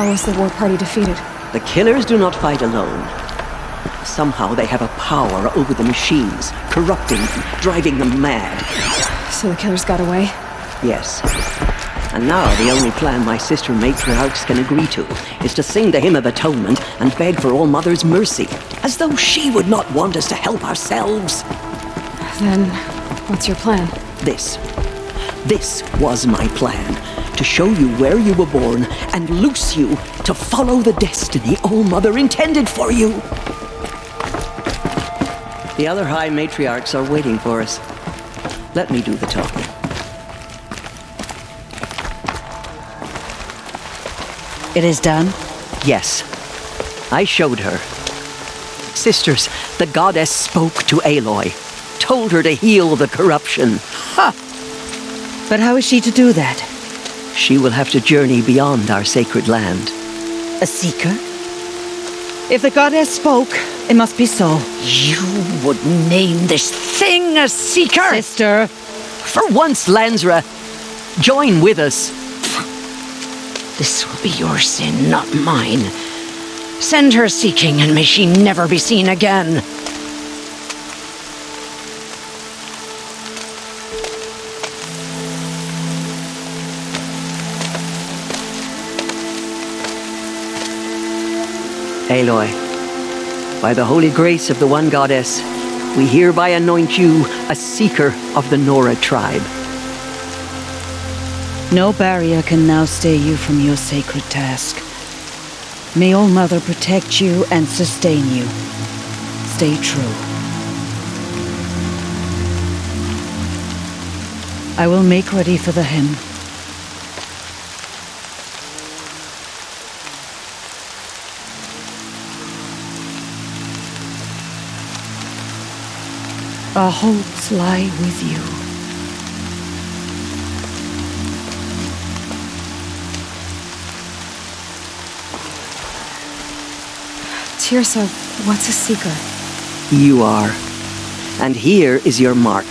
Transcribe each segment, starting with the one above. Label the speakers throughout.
Speaker 1: How was the war party defeated?
Speaker 2: The killers do not fight alone. Somehow they have a power over the machines, corrupting them, driving them mad.
Speaker 1: So the killers got away?
Speaker 2: Yes. And now the only plan my sister matriarchs can agree to is to sing the Hymn of Atonement and beg for All Mother's mercy, as though she would not want us to help ourselves.
Speaker 1: Then, what's your plan?
Speaker 2: This was my plan. To show you where you were born and loose you to follow the destiny All Mother intended for you. The other High Matriarchs are waiting for us. Let me do the talking.
Speaker 3: It is done?
Speaker 2: Yes. I showed her. Sisters, the goddess spoke to Aloy, told her to heal the corruption. Ha!
Speaker 3: But how is she to do that?
Speaker 2: She will have to journey beyond our sacred land.
Speaker 3: A seeker? If the goddess spoke, it must be so.
Speaker 2: You would name this thing a seeker?
Speaker 3: Sister!
Speaker 2: For once, Lansra, join with us.
Speaker 4: This will be your sin, not mine. Send her seeking, and may she never be seen again.
Speaker 2: Aloy, by the holy grace of the one goddess, we hereby anoint you a seeker of the Nora tribe.
Speaker 3: No barrier can now stay you from your sacred task. May All Mother protect you and sustain you. Stay true. I will make ready for the hymn. Our hopes lie with you.
Speaker 1: Tirsa, what's a seeker?
Speaker 2: You are. And here is your mark.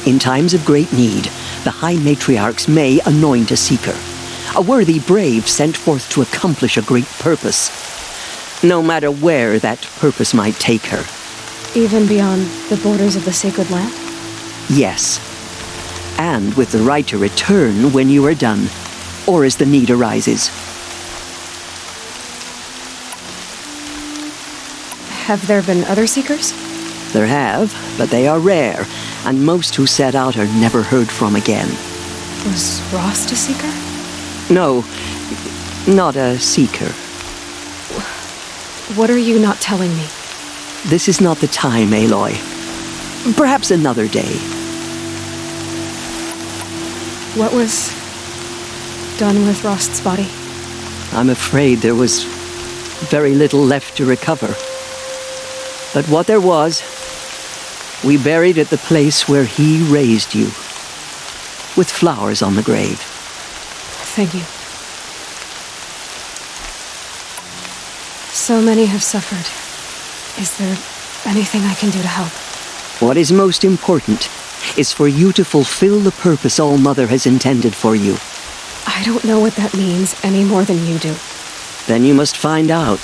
Speaker 2: In times of great need, the High Matriarchs may anoint a seeker, a worthy brave sent forth to accomplish a great purpose, no matter where that purpose might take her.
Speaker 1: Even beyond the borders of the sacred land?
Speaker 2: Yes. And with the right to return when you are done, or as the need arises.
Speaker 1: Have there been other seekers?
Speaker 2: There have, but they are rare, and most who set out are never heard from again.
Speaker 1: Was Rost a seeker?
Speaker 2: No, not a seeker.
Speaker 1: What are you not telling me?
Speaker 2: This is not the time, Aloy. Perhaps another day.
Speaker 1: What was done with Rost's body?
Speaker 2: I'm afraid there was very little left to recover. But what there was, we buried at the place where he raised you, with flowers on the grave.
Speaker 1: Thank you. So many have suffered. Is there anything I can do to help?
Speaker 2: What is most important is for you to fulfill the purpose All Mother has intended for you.
Speaker 1: I don't know what that means any more than you do.
Speaker 2: Then you must find out.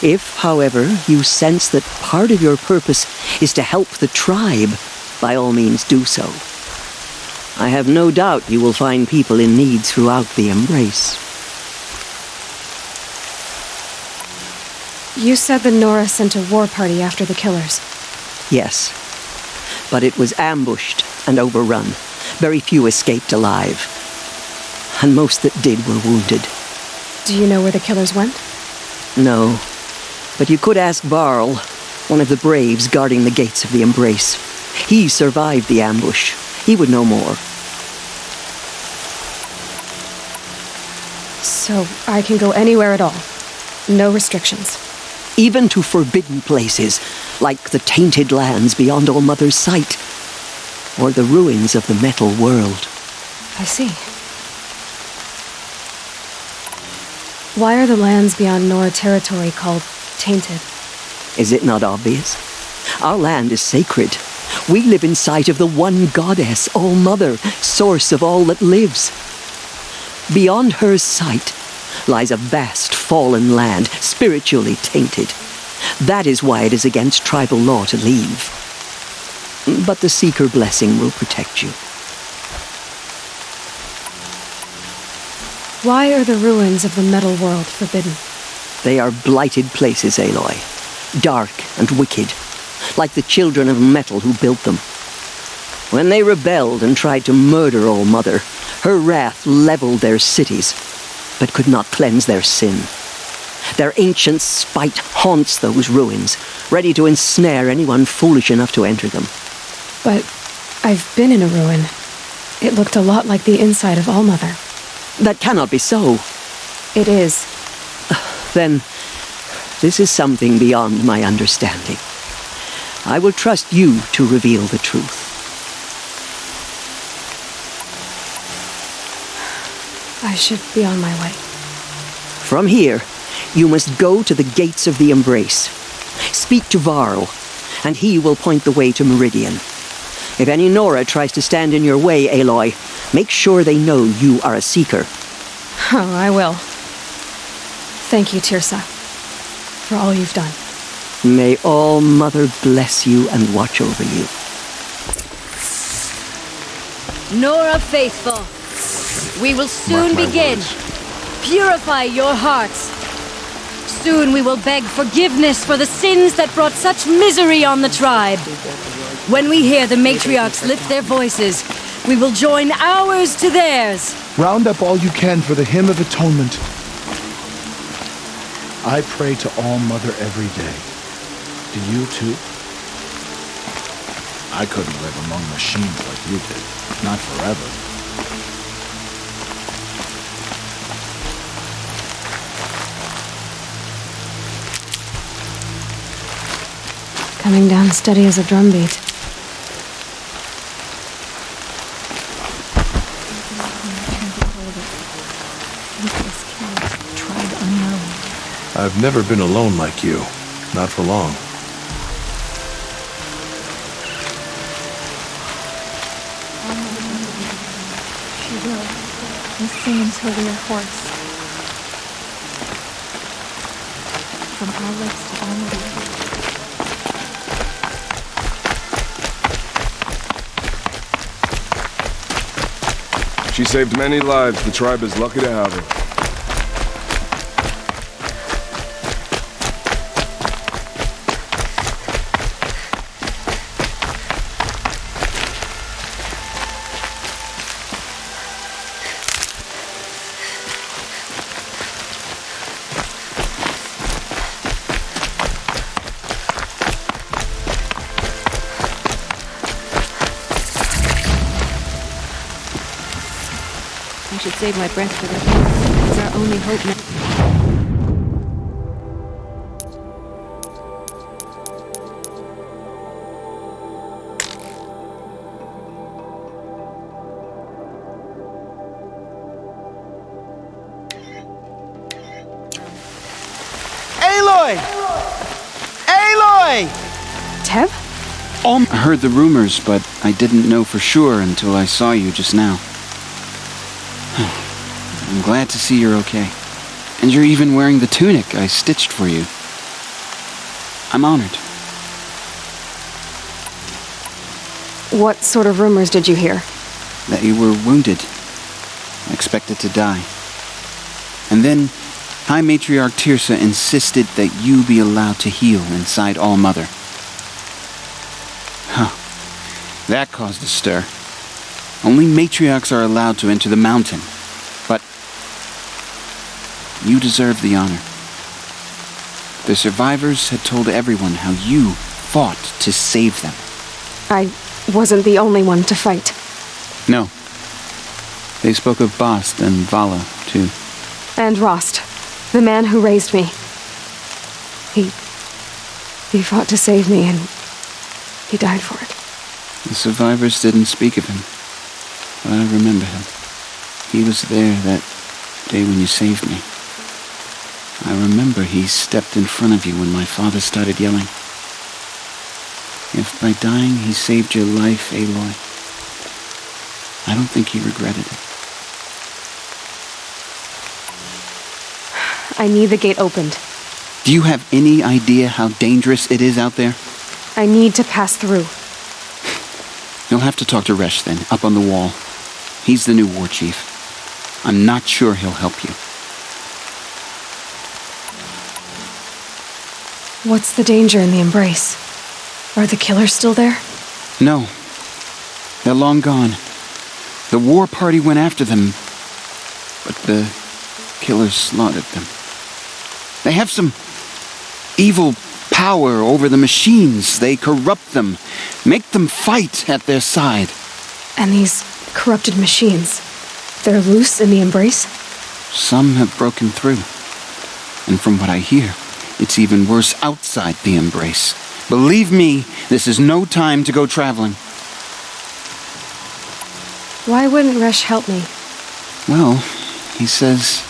Speaker 2: If, however, you sense that part of your purpose is to help the tribe, by all means do so. I have no doubt you will find people in need throughout the Embrace.
Speaker 1: You said the Nora sent a war party after the killers.
Speaker 2: Yes, but it was ambushed and overrun. Very few escaped alive, and most that did were wounded.
Speaker 1: Do you know where the killers went?
Speaker 2: No, but you could ask Varl, one of the braves guarding the gates of the Embrace. He survived the ambush. He would know more.
Speaker 1: So I can go anywhere at all. No restrictions.
Speaker 2: Even to forbidden places, like the tainted lands beyond All Mother's sight, or the ruins of the Metal World.
Speaker 1: I see. Why are the lands beyond Nora territory called tainted?
Speaker 2: Is it not obvious? Our land is sacred. We live in sight of the one goddess, All Mother, source of all that lives. Beyond her sight, lies a vast fallen land, spiritually tainted. That is why it is against tribal law to leave. But the Seeker blessing will protect you.
Speaker 1: Why are the ruins of the metal world forbidden?
Speaker 2: They are blighted places, Aloy. Dark and wicked, like the children of metal who built them. When they rebelled and tried to murder All Mother, her wrath leveled their cities, but could not cleanse their sin. Their ancient spite haunts those ruins, ready to ensnare anyone foolish enough to enter them.
Speaker 1: But I've been in a ruin. It looked a lot like the inside of All Mother.
Speaker 2: That cannot be so.
Speaker 1: It is.
Speaker 2: Then, this is something beyond my understanding. I will trust you to reveal the truth.
Speaker 1: I should be on my way.
Speaker 2: From here, you must go to the gates of the Embrace. Speak to Varl, and he will point the way to Meridian. If any Nora tries to stand in your way, Aloy, make sure they know you are a Seeker.
Speaker 1: Oh, I will. Thank you, Tirsa, for all you've done.
Speaker 2: May All Mother bless you and watch over you.
Speaker 5: Nora Faithful, we will soon begin. Purify your hearts. Soon we will beg forgiveness for the sins that brought such misery on the tribe. When we hear the matriarchs lift their voices, we will join ours to theirs.
Speaker 6: Round up all you can for the Hymn of Atonement. I pray to All Mother every day. Do you too? I couldn't live among machines like you did. Not forever.
Speaker 1: Coming down steady as a drumbeat.
Speaker 7: I've never been alone like you. Not for long.
Speaker 8: She will. And sing until we are hoarse. From our lips to all of
Speaker 7: She saved many lives. The tribe is lucky to have her.
Speaker 1: I should save my breath for the king. It's our only hope now.
Speaker 9: Aloy! Aloy!
Speaker 1: Teb?
Speaker 10: I heard the rumors, but I didn't know for sure until I saw you just now. I'm glad to see you're okay. And you're even wearing the tunic I stitched for you. I'm honored.
Speaker 1: What sort of rumors did you hear?
Speaker 10: That you were wounded. Expected to die. And then High Matriarch Tirsa insisted that you be allowed to heal inside All Mother. Huh. That caused a stir. Only matriarchs are allowed to enter the mountain. But you deserve the honor. The survivors had told everyone how you fought to save them.
Speaker 1: I wasn't the only one to fight.
Speaker 10: No. They spoke of Bast and Vala, too.
Speaker 1: And Rost, the man who raised me. He fought to save me, and he died for it.
Speaker 10: The survivors didn't speak of him, but I remember him. He was there that day when you saved me. I remember he stepped in front of you when my father started yelling. If by dying he saved your life, Aloy, I don't think he regretted it.
Speaker 1: I need the gate opened.
Speaker 10: Do you have any idea how dangerous it is out there?
Speaker 1: I need to pass through.
Speaker 10: You'll have to talk to Resh then, up on the wall. He's the new war chief. I'm not sure he'll help you.
Speaker 1: What's the danger in the embrace? Are the killers still there?
Speaker 10: No. They're long gone. The war party went after them, but the killers slaughtered them. They have some evil power over the machines. They corrupt them, make them fight at their side.
Speaker 1: And these corrupted machines, they're loose in the embrace?
Speaker 10: Some have broken through. And from what I hear, it's even worse outside the embrace. Believe me, this is no time to go traveling.
Speaker 1: Why wouldn't Resh help me?
Speaker 10: Well, he says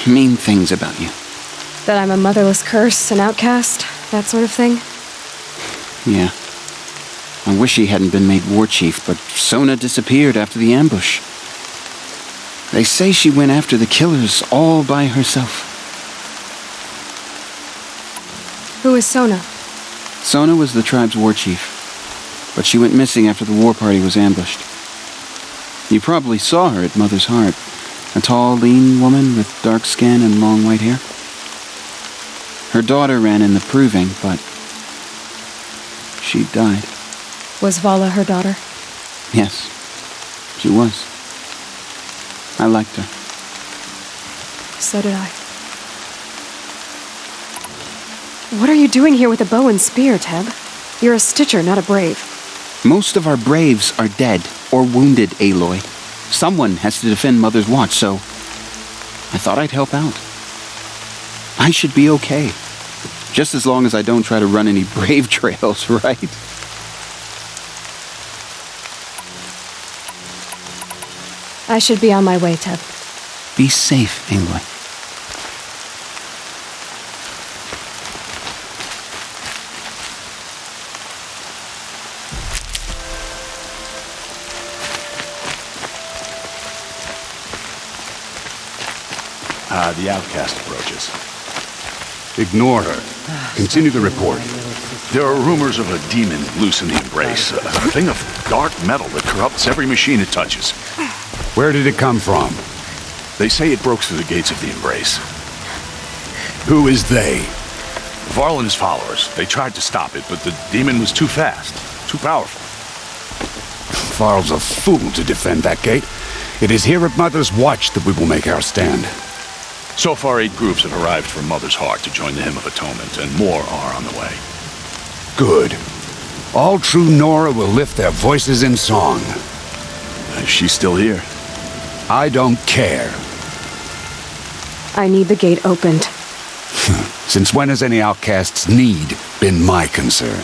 Speaker 10: mean things about you.
Speaker 1: That I'm a motherless curse, an outcast, that sort of thing?
Speaker 10: Yeah. I wish he hadn't been made war chief, but Sona disappeared after the ambush. They say she went after the killers all by herself.
Speaker 1: Who is Sona?
Speaker 10: Sona was the tribe's war chief, but she went missing after the war party was ambushed. You probably saw her at Mother's Heart. A tall, lean woman with dark skin and long white hair. Her daughter ran in the proving, but she died.
Speaker 1: Was Vala her daughter?
Speaker 10: Yes, she was. I liked her.
Speaker 1: So did I. What are you doing here with a bow and spear, Teb? You're a Stitcher, not a Brave.
Speaker 10: Most of our Braves are dead or wounded, Aloy. Someone has to defend Mother's Watch, so I thought I'd help out. I should be okay. Just as long as I don't try to run any Brave trails, right?
Speaker 1: I should be on my way, Teb.
Speaker 10: Be safe, Aloy.
Speaker 6: The outcast approaches. Ignore her. Continue the report.
Speaker 7: There are rumors of a demon loose in the embrace. A thing of dark metal that corrupts every machine it touches.
Speaker 6: Where did it come from?
Speaker 7: They say it broke through the gates of the embrace.
Speaker 6: Who is they?
Speaker 7: Varl and his followers. They tried to stop it, but the demon was too fast, too powerful.
Speaker 6: Varl's a fool to defend that gate. It is here at Mother's Watch that we will make our stand.
Speaker 7: So far, 8 groups have arrived from Mother's Heart to join the Hymn of Atonement, and more are on the way.
Speaker 6: Good. All true Nora will lift their voices in song.
Speaker 7: She's still here.
Speaker 6: I don't care.
Speaker 1: I need the gate opened.
Speaker 6: Since when has any outcast's need been my concern?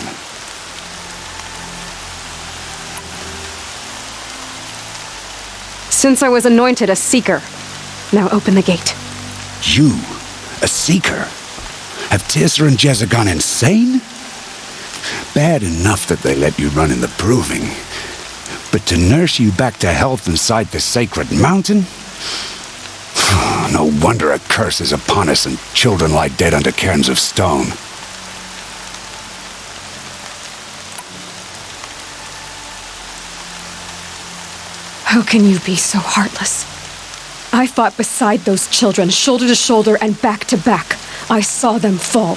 Speaker 1: Since I was anointed a Seeker. Now open the gate.
Speaker 6: You, a Seeker? Have Tirsa and Jezza gone insane? Bad enough that they let you run in the proving. But to nurse you back to health inside the sacred mountain? No wonder a curse is upon us and children lie dead under cairns of stone.
Speaker 1: How can you be so heartless? I fought beside those children, shoulder to shoulder and back to back. I saw them fall.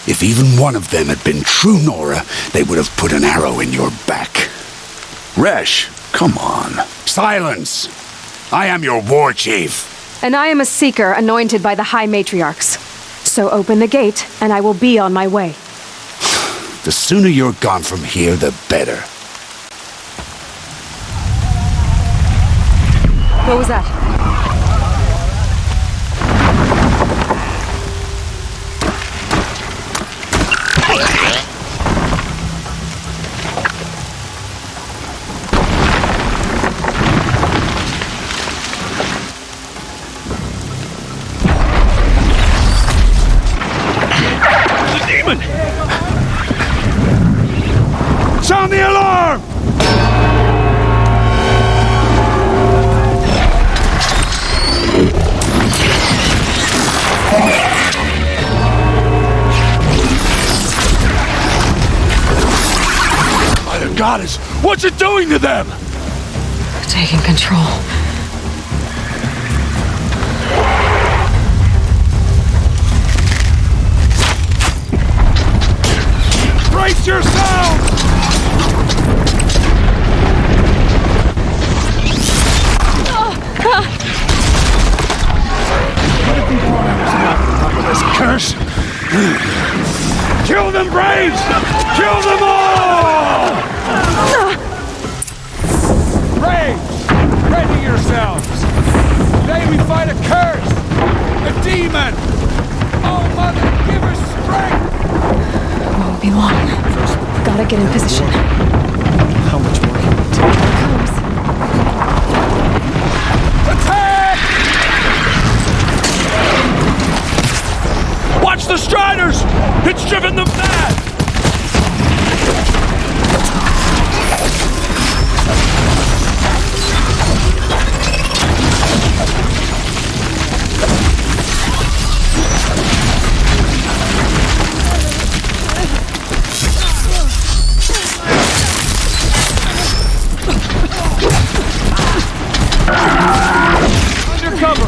Speaker 6: If even one of them had been true Nora, they would have put an arrow in your back. Resh, come on. Silence! I am your war chief.
Speaker 1: And I am a Seeker anointed by the High Matriarchs. So open the gate, and I will be on my way.
Speaker 6: The sooner you're gone from here, the better.
Speaker 1: What was that?
Speaker 6: Sound the alarm!
Speaker 7: goddess! What's it doing to them?
Speaker 1: Taking control.
Speaker 7: Brace yourselves! This curse! Kill them, Braves! Kill them all! Braves! Ready yourselves! Today we fight a curse! A demon! Oh, Mother, give us strength!
Speaker 1: Won't be long. Gotta get in position.
Speaker 9: How much more can we take?
Speaker 1: Here it comes.
Speaker 7: Attack! Watch the Striders! It's driven them mad! Undercover!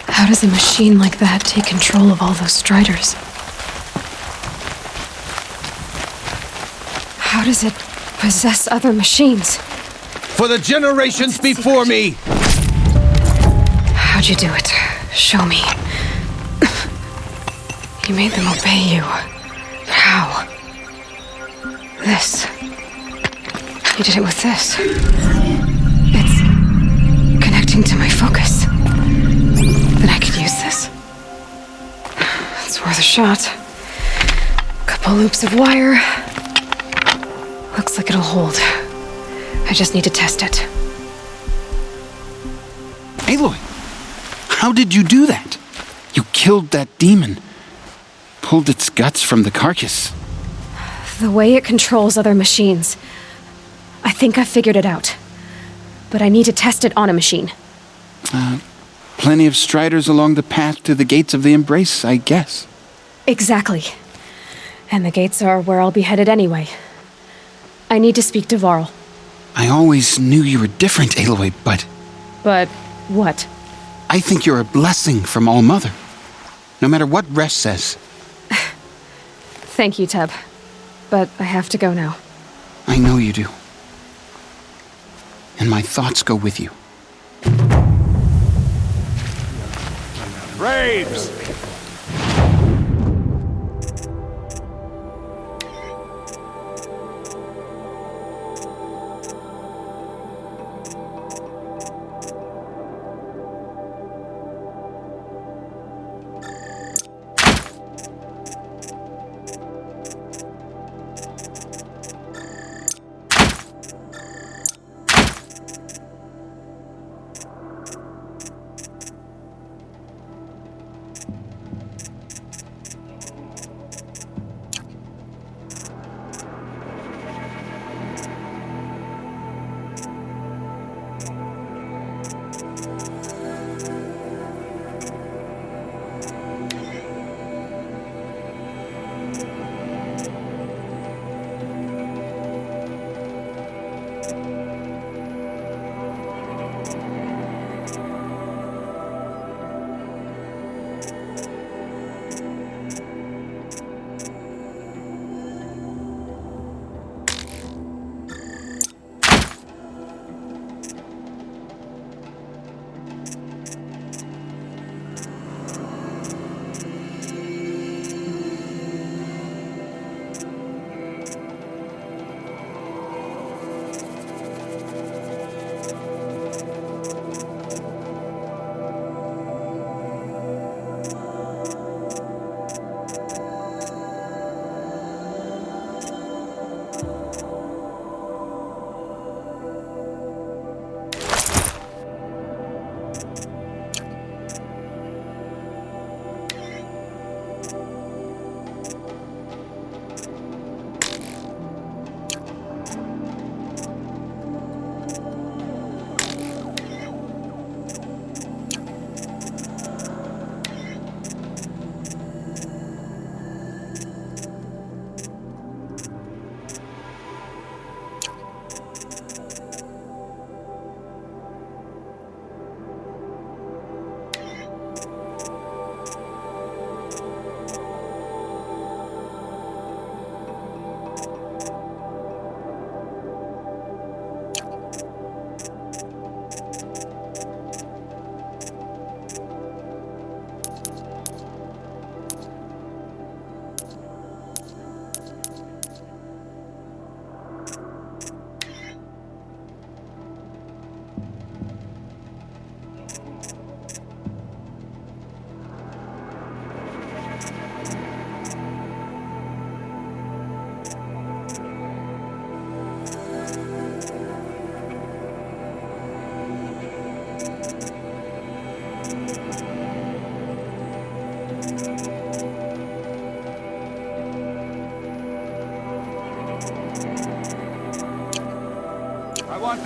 Speaker 1: How does a machine like that take control of all those Striders? How does it possess other machines?
Speaker 9: For the generations before me!
Speaker 1: How'd you do it? Show me. You made them obey you. How? This. You did it with this. It's connecting to my focus. Then I could use this. It's worth a shot. Couple loops of wire. Looks like it'll hold. I just need to test it.
Speaker 10: Aloy, how did you do that? You killed that demon. Pulled its guts from the carcass.
Speaker 1: The way it controls other machines. I think I figured it out. But I need to test it on a machine.
Speaker 10: Plenty of Striders along the path to the gates of the Embrace, I guess.
Speaker 1: Exactly. And the gates are where I'll be headed anyway. I need to speak to Varl.
Speaker 10: I always knew you were different, Aloy, but...
Speaker 1: But what?
Speaker 10: I think you're a blessing from All Mother. No matter what Resh says.
Speaker 1: Thank you, Teb. But I have to go now.
Speaker 10: I know you do. And my thoughts go with you.
Speaker 7: Braves!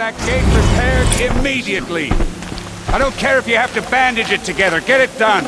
Speaker 6: that gate repaired immediately. I don't care if you have to bandage it together. Get it done.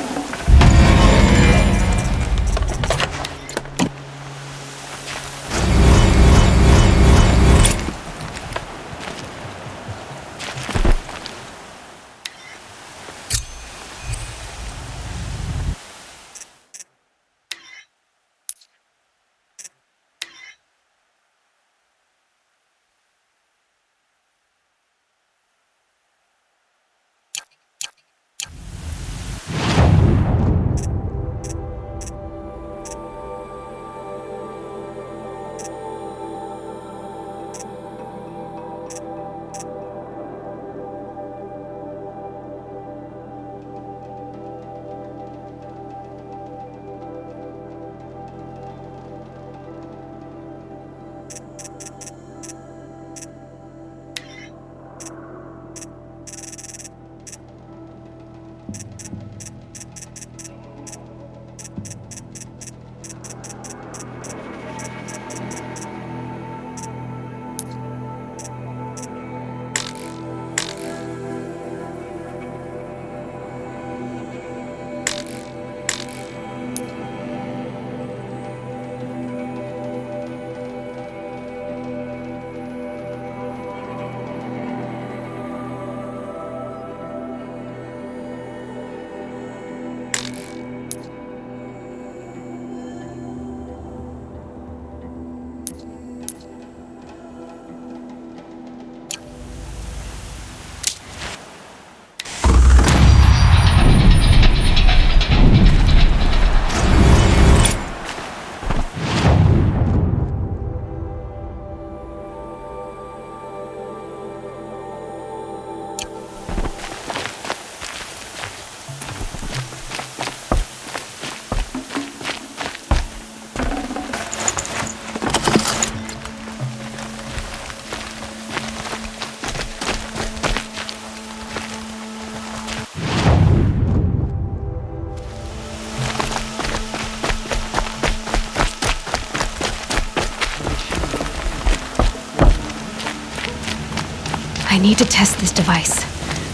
Speaker 1: I need to test this device.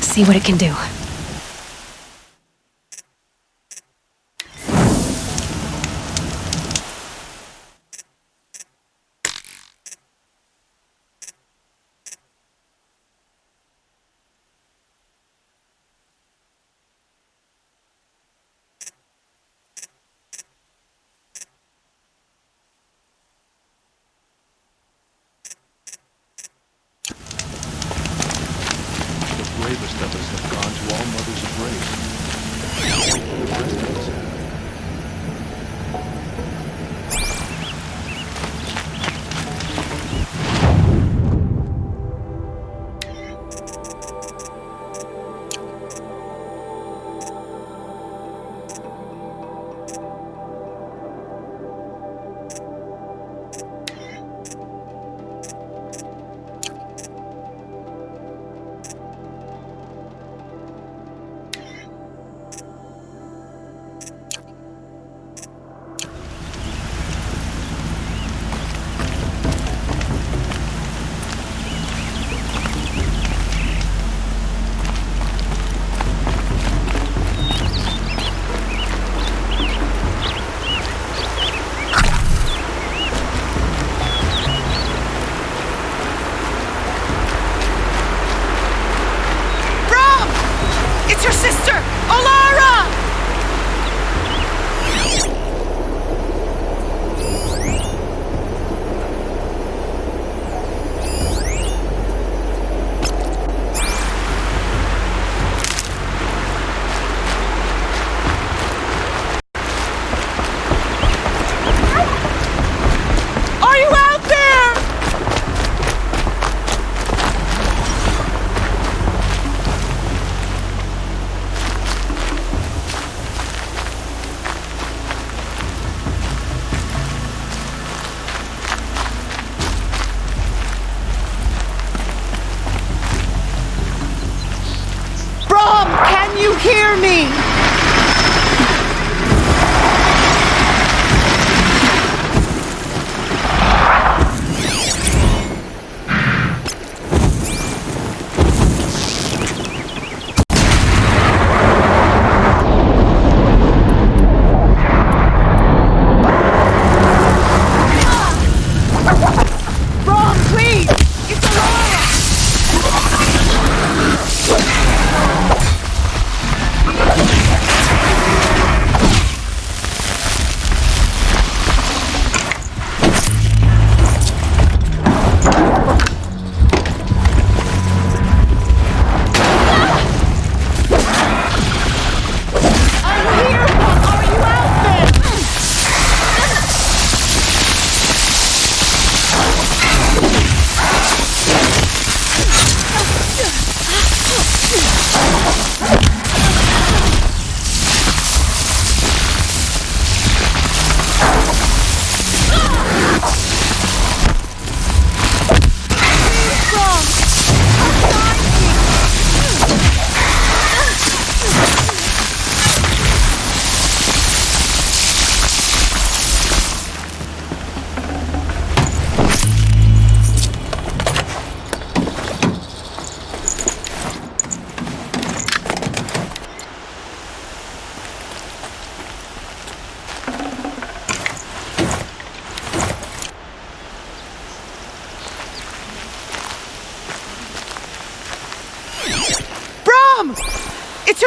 Speaker 1: See what it can do.
Speaker 7: Bravest of us have gone to all mothers of race. The rest of us have.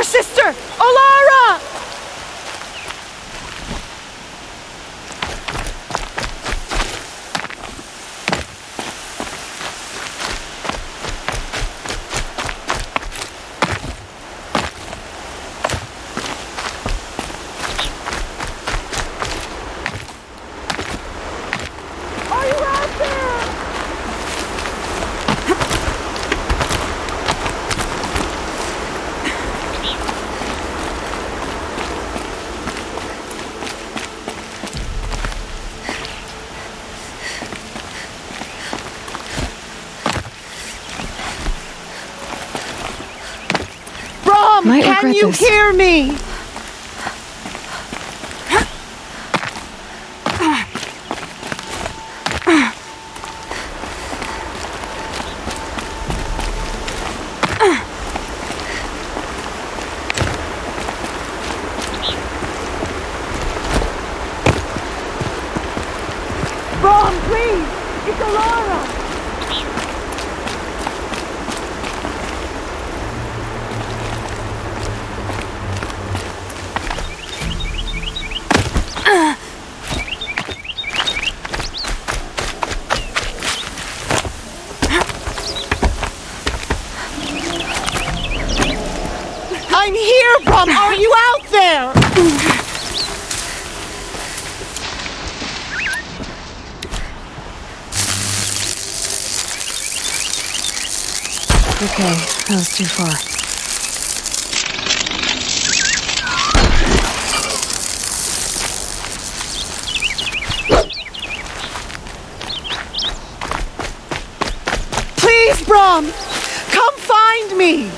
Speaker 11: your sister! Olara! Are you out there? Brom,
Speaker 1: Might
Speaker 11: can
Speaker 1: regret
Speaker 11: you
Speaker 1: this.
Speaker 11: hear me? Brom, please! It's Alara! I'm here, Brom! Are you out there?
Speaker 1: Okay, that was too far.
Speaker 11: Please, Brom! Come find me!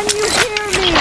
Speaker 11: Can you hear me?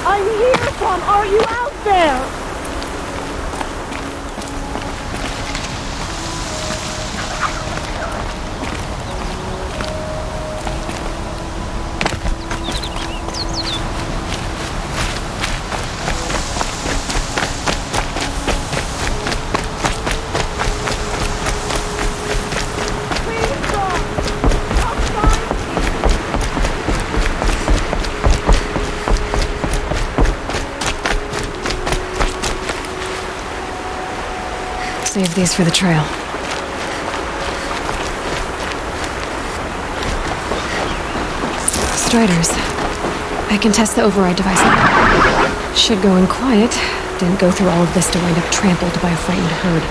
Speaker 11: I'm here, Plum! Are you out there?
Speaker 1: Save these for the trail. Striders. I can test the override device. Should go in quiet. Didn't go through all of this to wind up trampled by a frightened herd.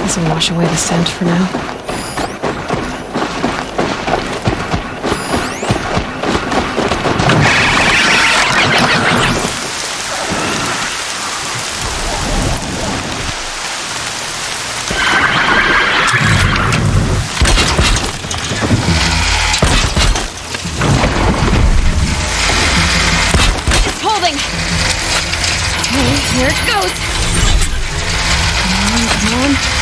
Speaker 1: This will wash away the scent for now.
Speaker 5: It's holding! Okay, here it goes! Come on, come on.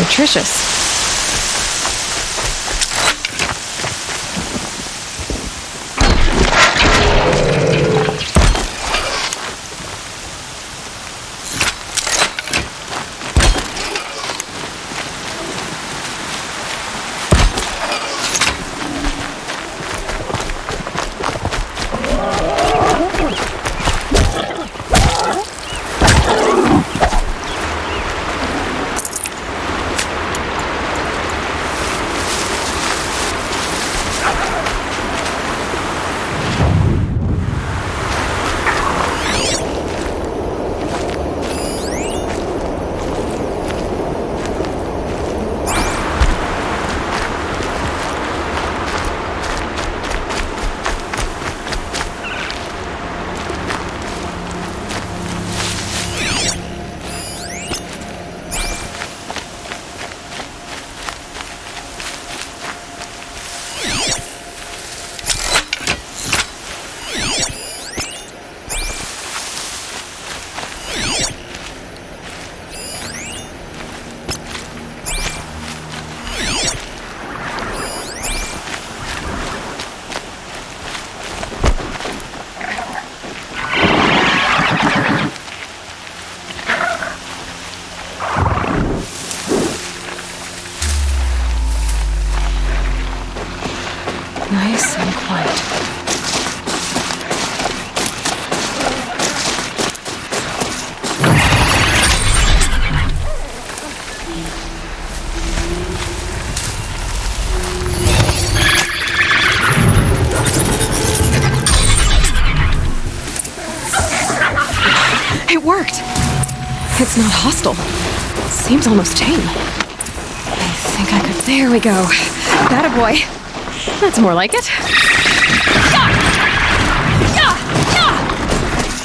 Speaker 1: nutritious. Nice and quiet. It worked! It's not hostile. Seems almost tame. I think I could... There we go. Attaboy. That's more like it.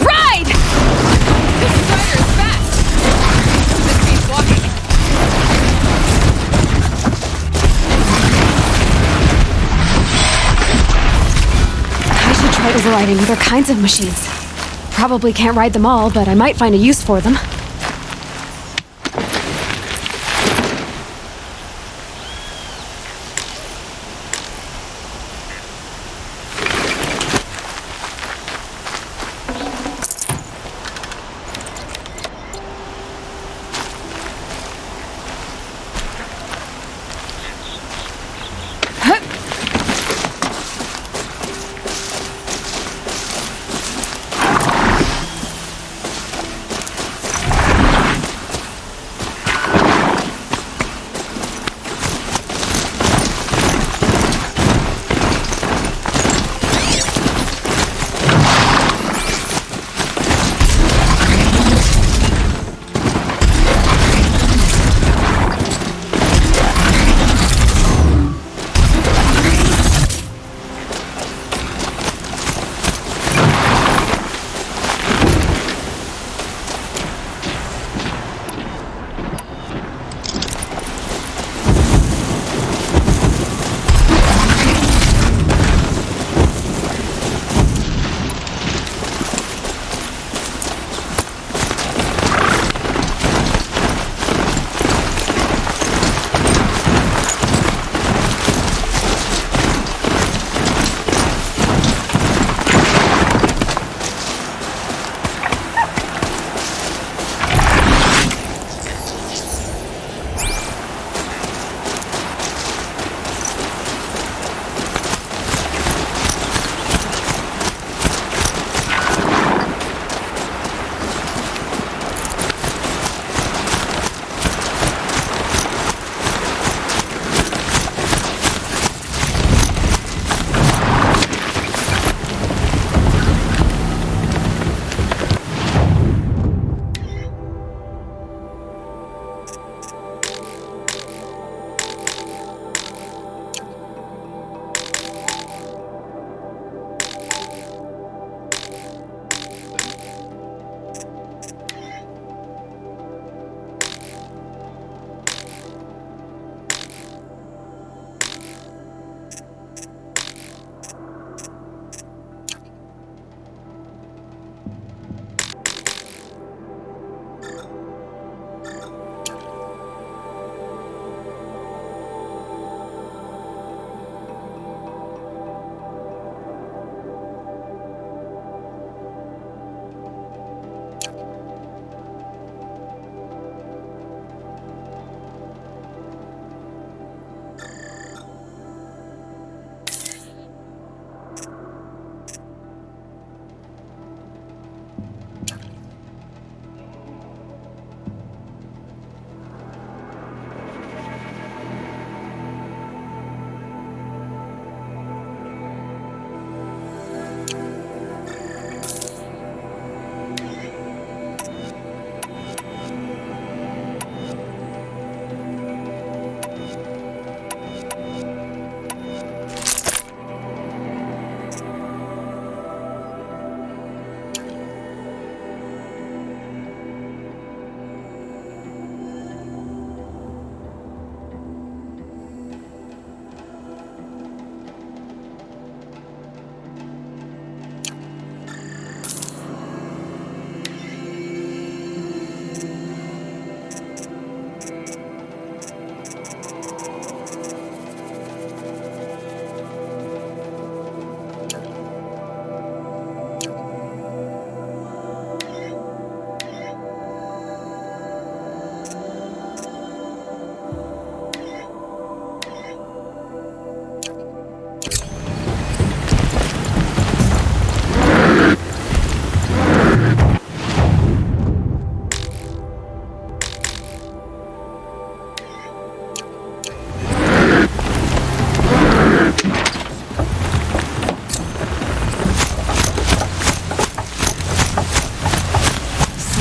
Speaker 1: Ride! This rider is fast. This means walking. I should try overriding other kinds of machines. Probably can't ride them all, but I might find a use for them.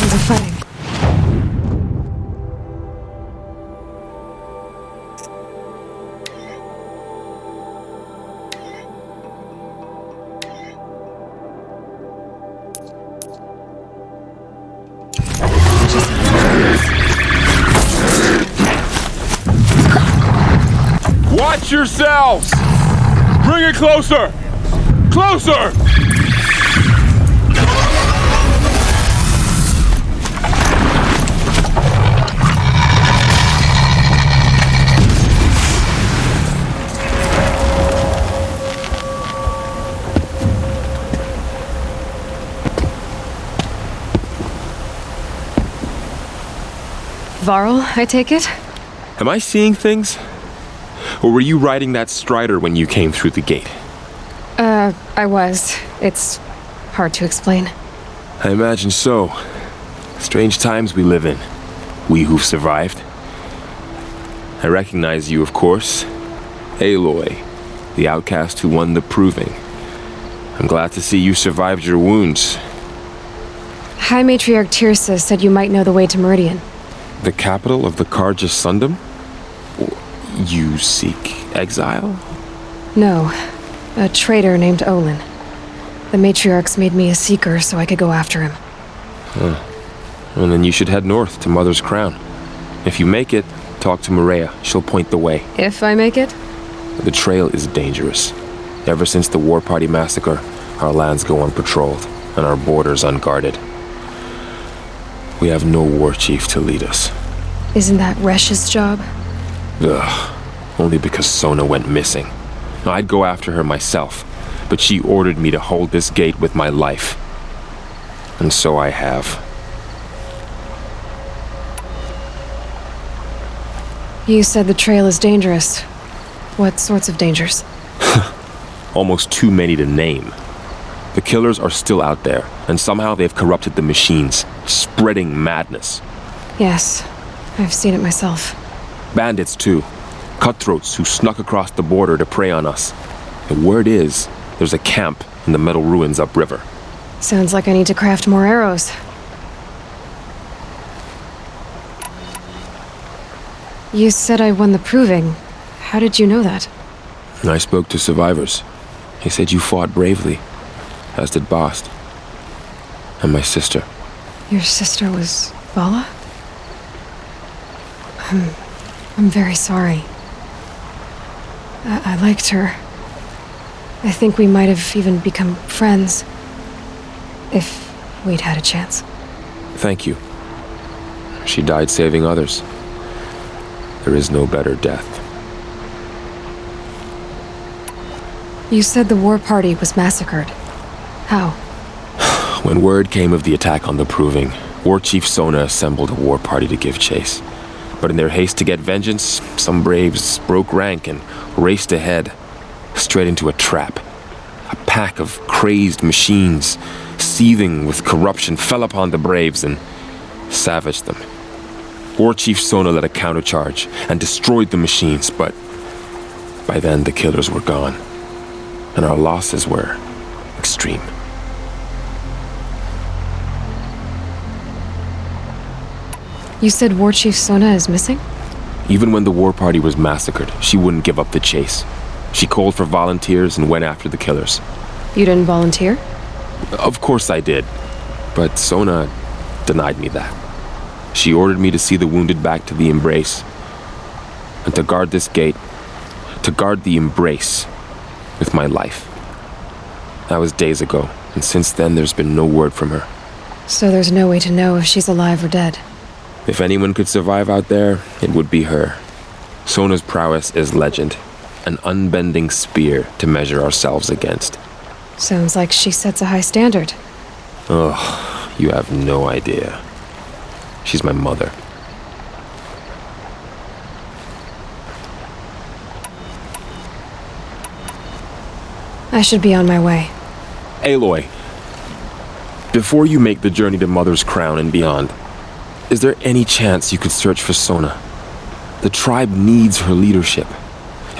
Speaker 1: sounds of fighting.
Speaker 12: Watch yourselves! Bring it closer! Closer!
Speaker 1: Varl, I take it?
Speaker 12: Am I seeing things? Or were you riding that strider when you came through the gate?
Speaker 1: I was. It's hard to explain.
Speaker 12: I imagine so. Strange times we live in. We who've survived. I recognize you, of course. Aloy, the outcast who won the proving. I'm glad to see you survived your wounds.
Speaker 1: High Matriarch Tirsa said you might know the way to Meridian.
Speaker 12: The capital of the Carja Sundom? You seek exile?
Speaker 1: No. A traitor named Olin. The Matriarchs made me a seeker so I could go after him.
Speaker 12: And then you should head north to Mother's Crown. If you make it, talk to Maria. She'll point the way.
Speaker 1: If I make it?
Speaker 12: The trail is dangerous. Ever since the War Party massacre, our lands go unpatrolled, and our borders unguarded. We have no war chief to lead us.
Speaker 1: Isn't that Resh's job?
Speaker 12: Ugh. Only because Sona went missing. I'd go after her myself, but she ordered me to hold this gate with my life. And so I have.
Speaker 1: You said the trail is dangerous. What sorts of dangers?
Speaker 12: Almost too many to name. The killers are still out there, and somehow they've corrupted the machines, spreading madness.
Speaker 1: Yes, I've seen it myself.
Speaker 12: Bandits, too. Cutthroats who snuck across the border to prey on us. The word is, there's a camp in the metal ruins upriver.
Speaker 1: Sounds like I need to craft more arrows. You said I won the proving. How did you know that?
Speaker 12: I spoke to survivors. They said you fought bravely, as did Bast. And my sister.
Speaker 1: Your sister was Vala? I'm very sorry. I liked her. I think we might have even become friends. If we'd had a chance.
Speaker 12: Thank you. She died saving others. There is no better death.
Speaker 1: You said the war party was massacred. How?
Speaker 12: When word came of the attack on the Proving, War Chief Sona assembled a war party to give chase. But in their haste to get vengeance, some braves broke rank and raced ahead, straight into a trap. A pack of crazed machines, seething with corruption, fell upon the braves and savaged them. War Chief Sona led a countercharge and destroyed the machines, but by then the killers were gone, and our losses were extreme.
Speaker 1: You said War Chief Sona is missing?
Speaker 12: Even when the war party was massacred, she wouldn't give up the chase. She called for volunteers and went after the killers.
Speaker 1: You didn't volunteer?
Speaker 12: Of course I did, but Sona denied me that. She ordered me to see the wounded back to the Embrace, and to guard this gate, to guard the Embrace with my life. That was days ago, and since then there's been no word from her.
Speaker 1: So there's no way to know if she's alive or dead.
Speaker 12: If anyone could survive out there, it would be her. Sona's prowess is legend, an unbending spear to measure ourselves against.
Speaker 1: Sounds like she sets a high standard.
Speaker 12: Ugh, you have no idea. She's my mother.
Speaker 1: I should be on my way.
Speaker 12: Aloy, before you make the journey to Mother's Crown and beyond, is there any chance you could search for Sona? The tribe needs her leadership.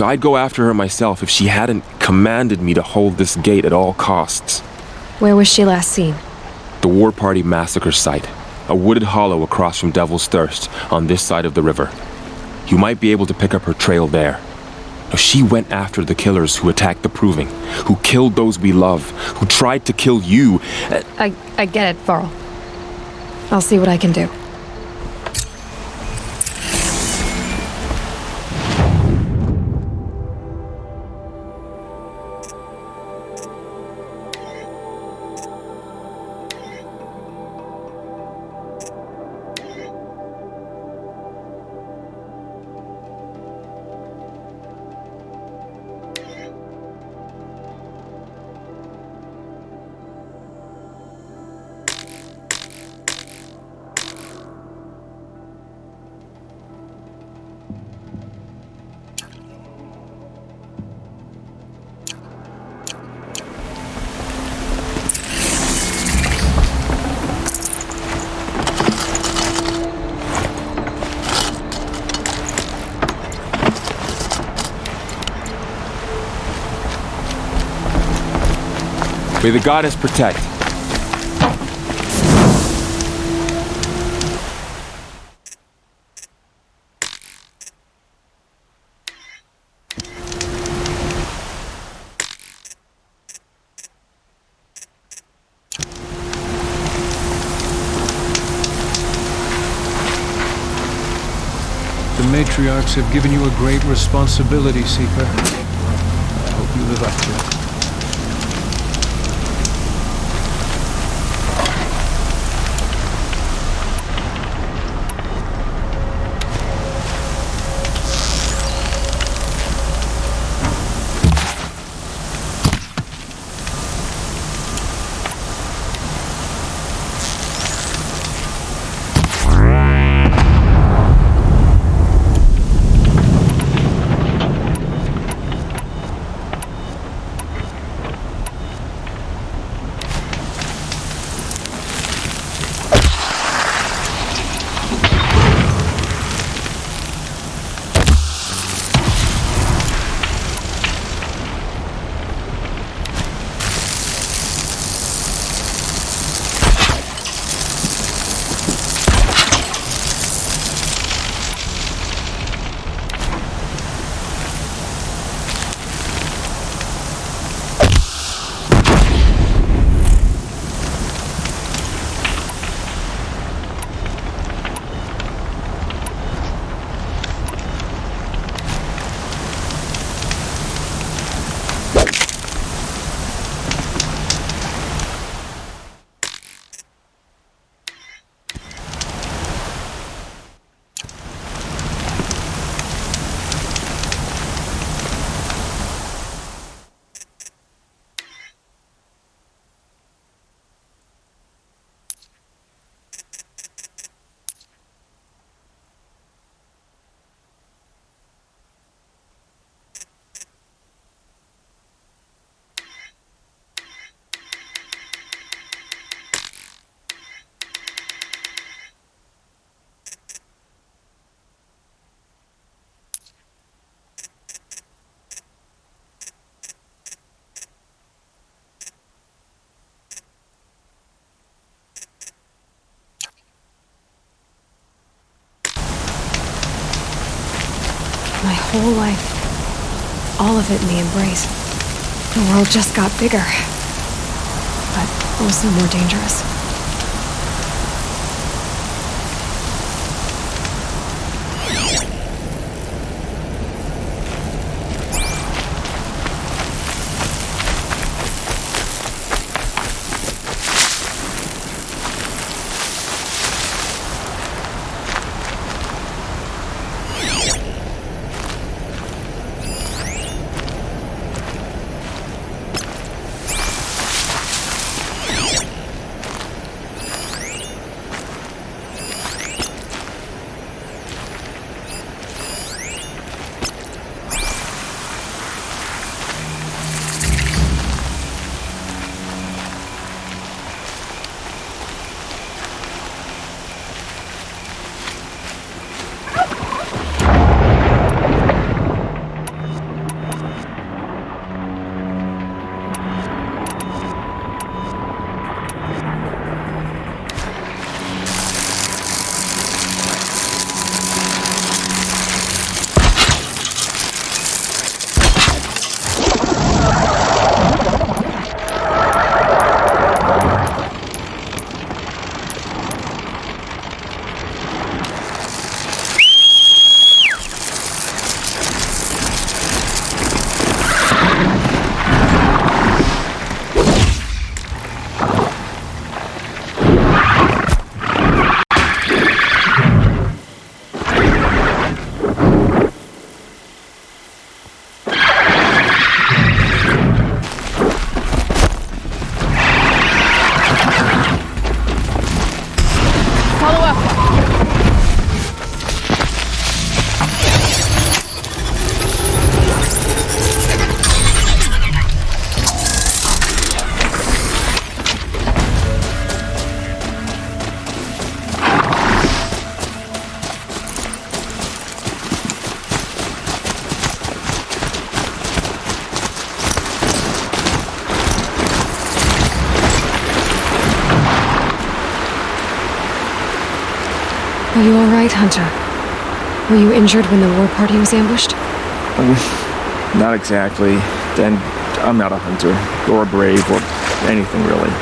Speaker 12: I'd go after her myself if she hadn't commanded me to hold this gate at all costs.
Speaker 1: Where was she last seen?
Speaker 12: The War Party massacre site. a wooded hollow across from Devil's Thirst, on this side of the river. You might be able to pick up her trail there. She went after the killers who attacked the Proving, who killed those we love, who tried to kill you.
Speaker 1: I get it, Varl. I'll see what I can do.
Speaker 12: May the goddess protect.
Speaker 13: The matriarchs have given you a great responsibility, Seeker. I hope you live up to it.
Speaker 1: My whole life, all of it in the embrace. The world just got bigger, but also more dangerous. Are you alright, Hunter? Were you injured when the war party was ambushed?
Speaker 14: Not exactly. And I'm not a hunter, or a brave, or anything really.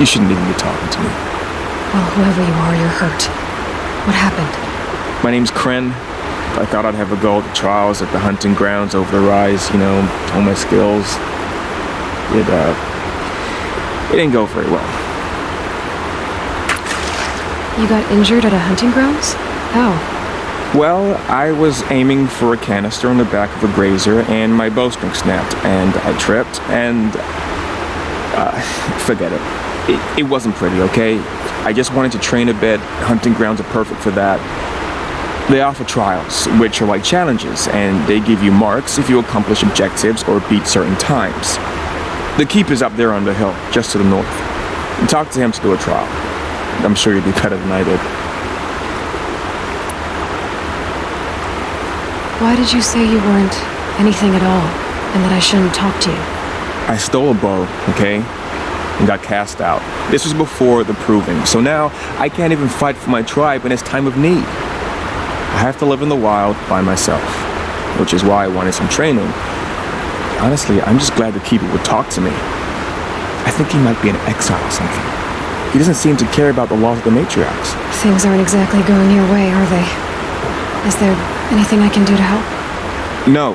Speaker 14: You shouldn't even be talking to me.
Speaker 1: Well, whoever you are, you're hurt. What happened?
Speaker 14: My name's Kren. I thought I'd have a go at the trials at the hunting grounds over the rise, you know, hone my skills. It didn't go very well.
Speaker 1: You got injured at a hunting grounds? How?
Speaker 14: Well, I was aiming for a canister on the back of a grazer, and my bowstring snapped, and I tripped, and... forget it. It wasn't pretty, okay? I just wanted to train a bit. Hunting grounds are perfect for that. They offer trials, which are like challenges, and they give you marks if you accomplish objectives or beat certain times. The keep is up there on the hill, just to the north. Talk to him to do a trial. I'm sure you'd be better than I did.
Speaker 1: Why did you say you weren't anything at all, and that I shouldn't talk to you?
Speaker 14: I stole a bow, okay? And got cast out. This was before the proving, so now I can't even fight for my tribe in its time of need. I have to live in the wild by myself, which is why I wanted some training. Honestly, I'm just glad the Keeper would talk to me. I think he might be in exile or something. He doesn't seem to care about the laws of the matriarchs.
Speaker 1: Things aren't exactly going your way, are they? Is there anything I can do to help?
Speaker 14: No.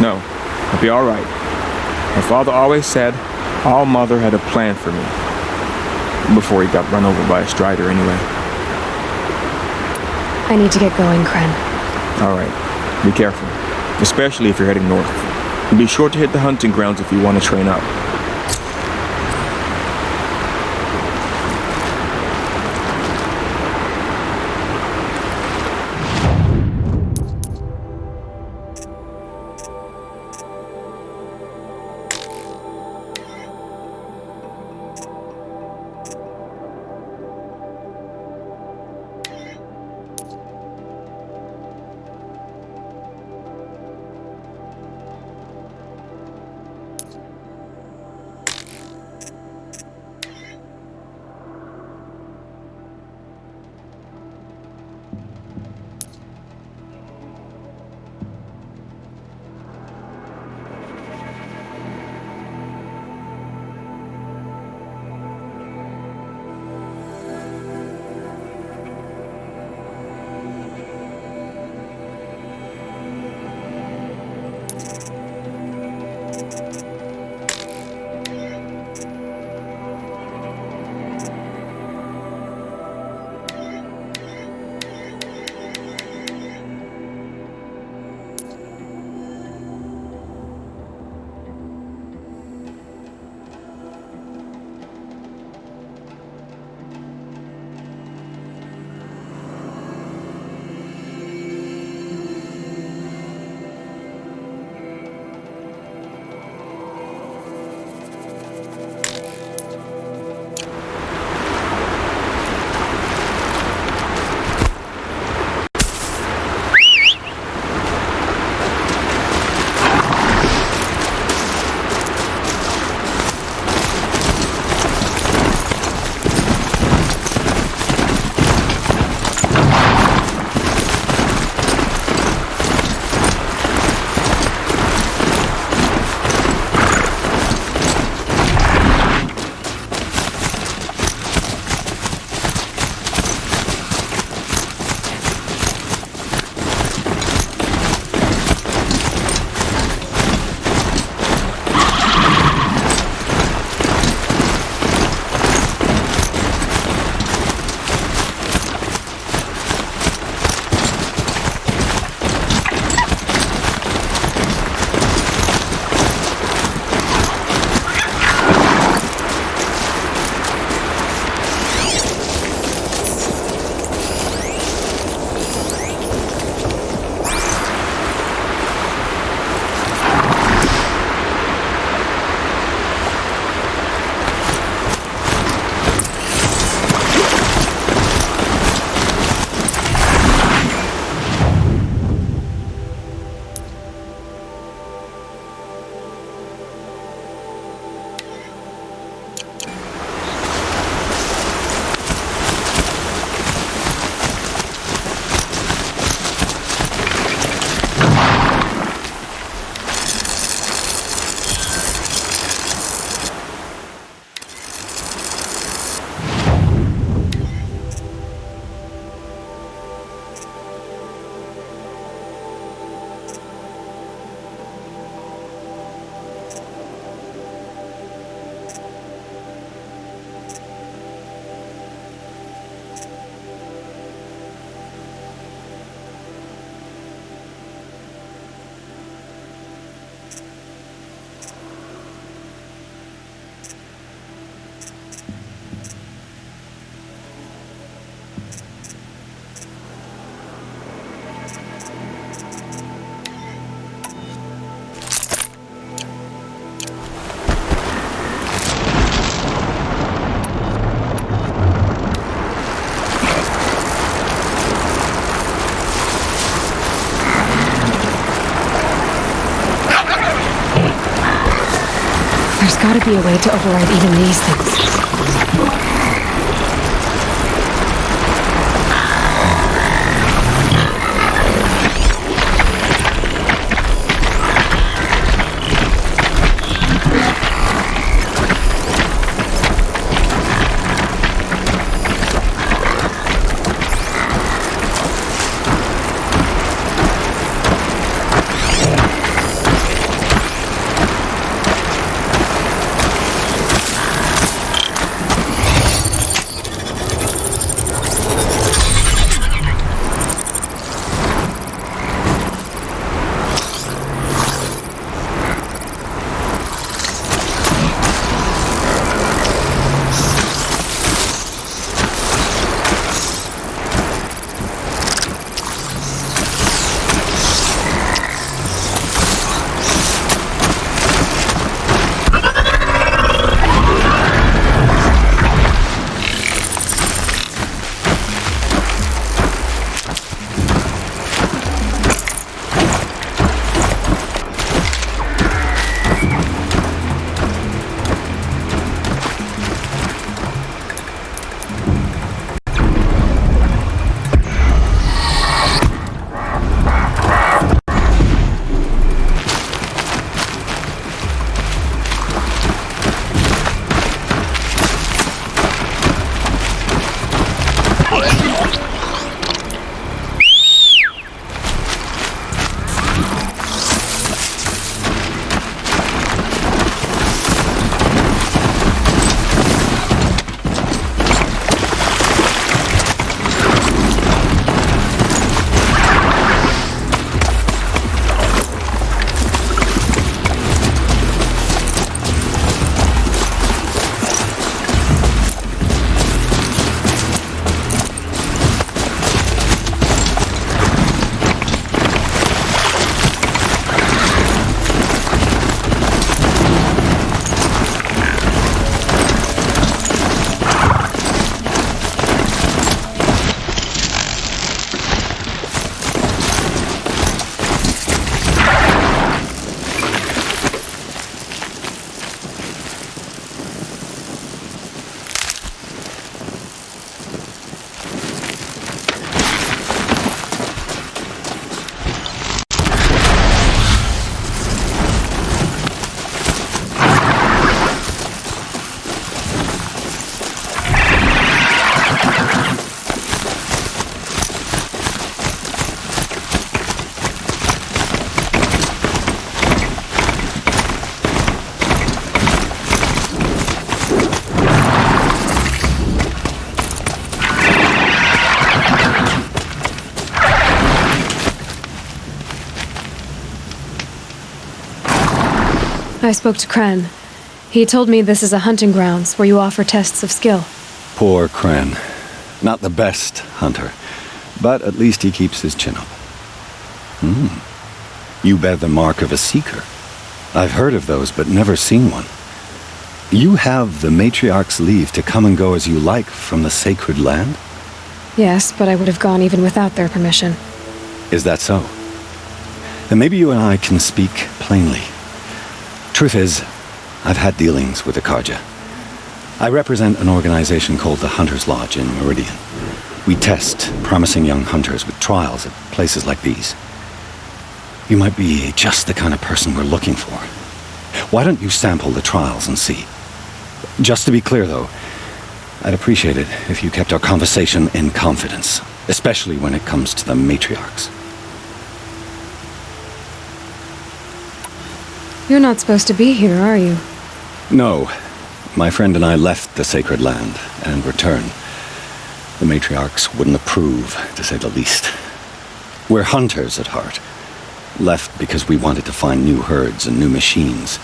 Speaker 14: I'll be all right. My father always said All Mother had a plan for me. Before he got run over by a strider anyway.
Speaker 1: I need to get going, Kren.
Speaker 14: All right. Be careful. Especially if you're heading north. And be sure to hit the hunting grounds if you want to train up.
Speaker 1: gotta be a way to override even these things. I spoke to Kren. He told me this is a hunting grounds where you offer tests of skill.
Speaker 15: Poor Kren. Not the best hunter, but at least he keeps his chin up. You bear the mark of a seeker. I've heard of those, but never seen one. You have the matriarch's leave to come and go as you like from the sacred land?
Speaker 1: Yes, but I would have gone even without their permission.
Speaker 15: Is that so? Then maybe you and I can speak plainly. Truth is, I've had dealings with the Karja. I represent an organization called the Hunter's Lodge in Meridian. We test promising young hunters with trials at places like these. You might be just the kind of person we're looking for. Why don't you sample the trials and see? Just to be clear, though, I'd appreciate it if you kept our conversation in confidence, especially when it comes to the matriarchs.
Speaker 1: You're not supposed to be here, are you?
Speaker 15: No. My friend and I left the sacred land and returned. The matriarchs wouldn't approve, to say the least. We're hunters at heart. Left because we wanted to find new herds and new machines.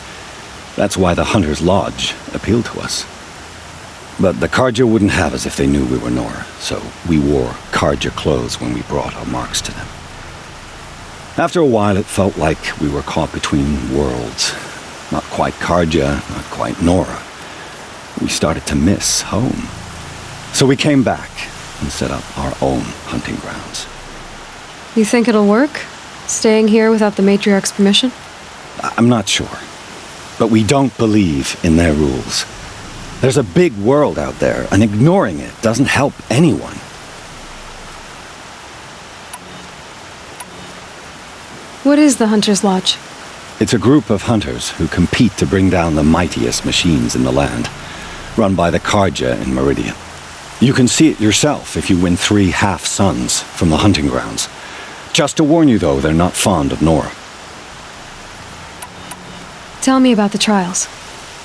Speaker 15: That's why the Hunter's Lodge appealed to us. But the Karja wouldn't have us if they knew we were Nora, so we wore Karja clothes when we brought our marks to them. After a while, it felt like we were caught between worlds. Not quite Karja, not quite Nora. We started to miss home. So we came back and set up our own hunting grounds.
Speaker 1: You think it'll work? Staying here without the matriarch's permission?
Speaker 15: I'm not sure. but we don't believe in their rules. There's a big world out there, and ignoring it doesn't help anyone.
Speaker 1: What is the Hunter's Lodge?
Speaker 15: It's a group of hunters who compete to bring down the mightiest machines in the land, run by the Karja in Meridian. You can see it yourself if you win 3 half-suns from the hunting grounds. Just to warn you, though, they're not fond of Nora.
Speaker 1: Tell me about the trials.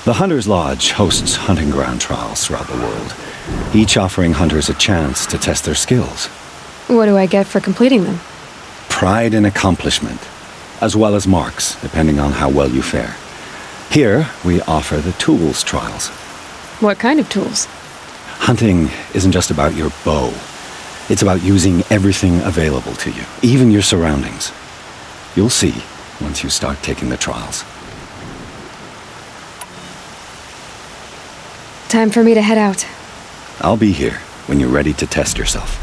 Speaker 15: The Hunter's Lodge hosts hunting ground trials throughout the world, each offering hunters a chance to test their skills.
Speaker 1: What do I get for completing them?
Speaker 15: Pride in accomplishment, as well as marks, depending on how well you fare. Here, we offer the tools trials.
Speaker 1: What kind of tools?
Speaker 15: Hunting isn't just about your bow. It's about using everything available to you, even your surroundings. You'll see once you start taking the trials.
Speaker 1: Time for me to head out.
Speaker 15: I'll be here when you're ready to test yourself.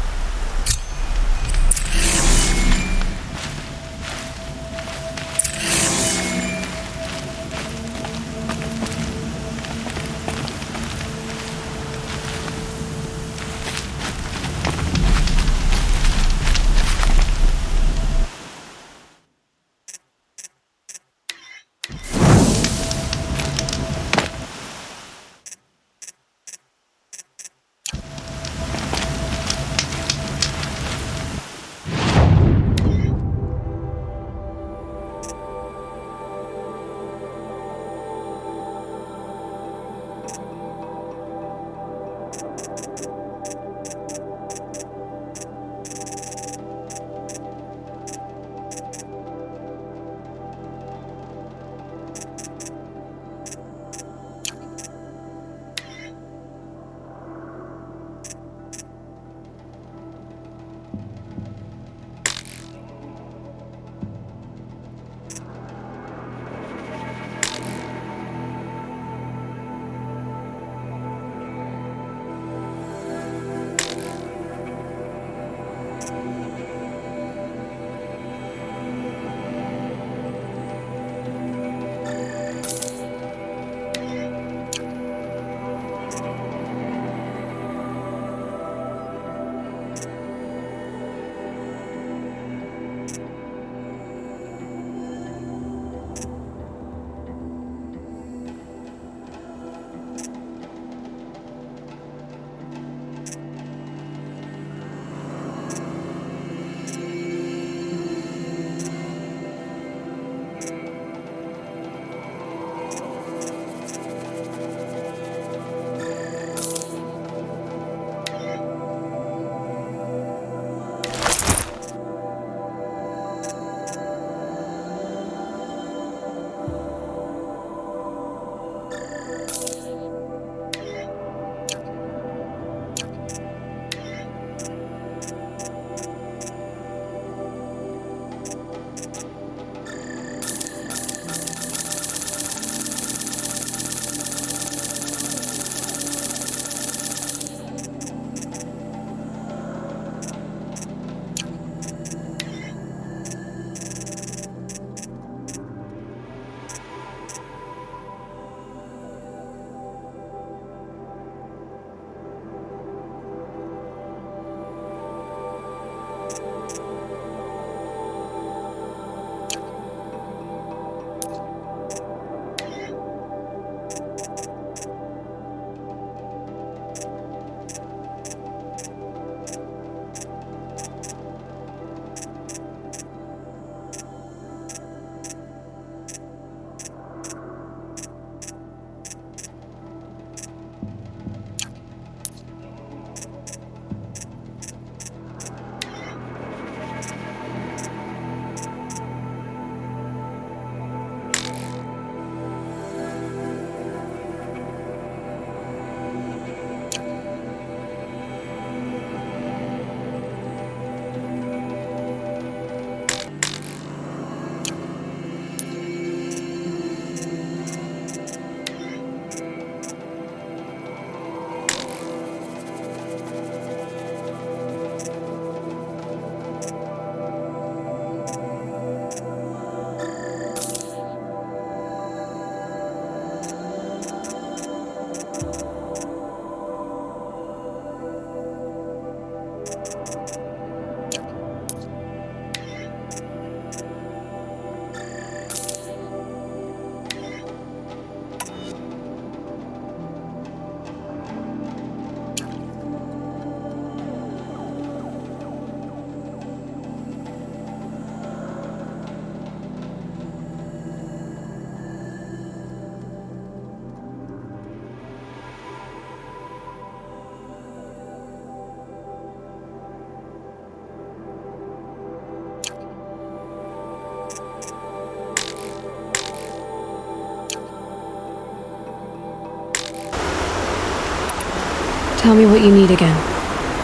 Speaker 1: Tell me what you need again.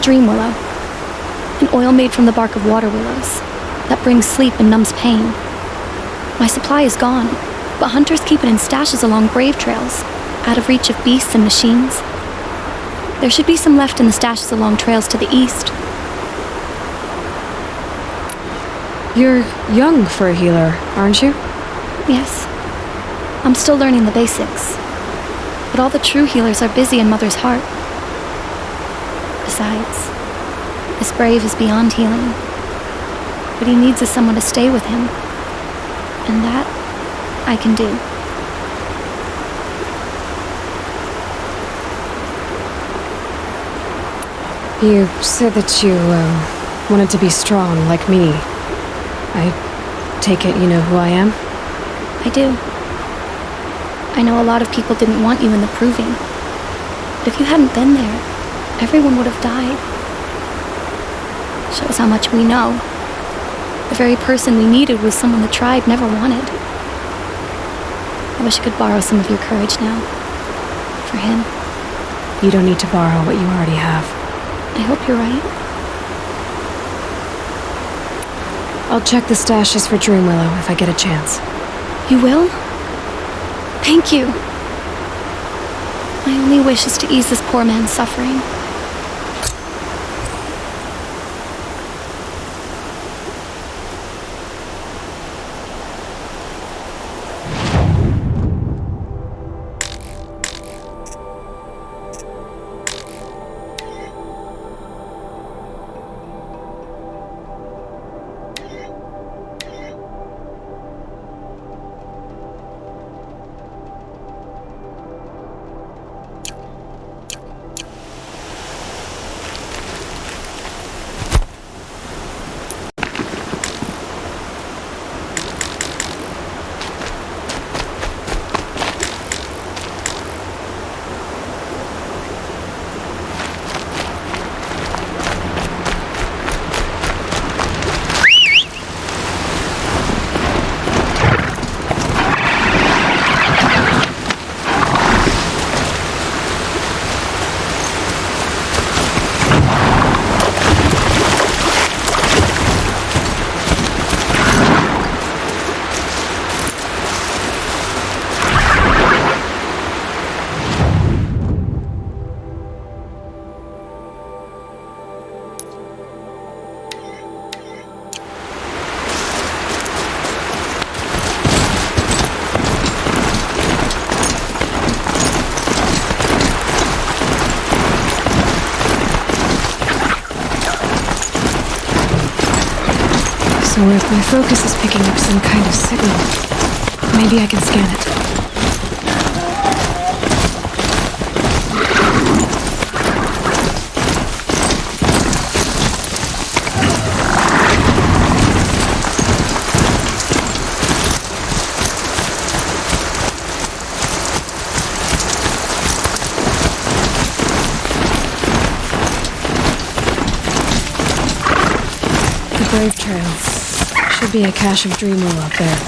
Speaker 16: Dream willow. An oil made from the bark of water willows that brings sleep and numbs pain. My supply is gone, but hunters keep it in stashes along brave trails, out of reach of beasts and machines. There should be some left in the stashes along trails to the east.
Speaker 1: You're young for a healer, aren't you?
Speaker 16: Yes. I'm still learning the basics. But all the true healers are busy in Mother's heart. Besides, this brave is beyond healing. What he needs is someone to stay with him. And that, I can do.
Speaker 1: You said that you, wanted to be strong, like me. I take it you know who I am?
Speaker 16: I do. I know a lot of people didn't want you in the proving. But if you hadn't been there, everyone would have died. Shows how much we know. The very person we needed was someone the tribe never wanted. I wish I could borrow some of your courage now. For him.
Speaker 1: You don't need to borrow what you already have.
Speaker 16: I hope you're right.
Speaker 1: I'll check the stashes for Dream Willow if I get a chance.
Speaker 16: You will? Thank you. My only wish is to ease this poor man's suffering.
Speaker 1: So if my focus is picking up some kind of signal, maybe I can scan it. The Brave Trail. Should be a cache of Dream Willow up there.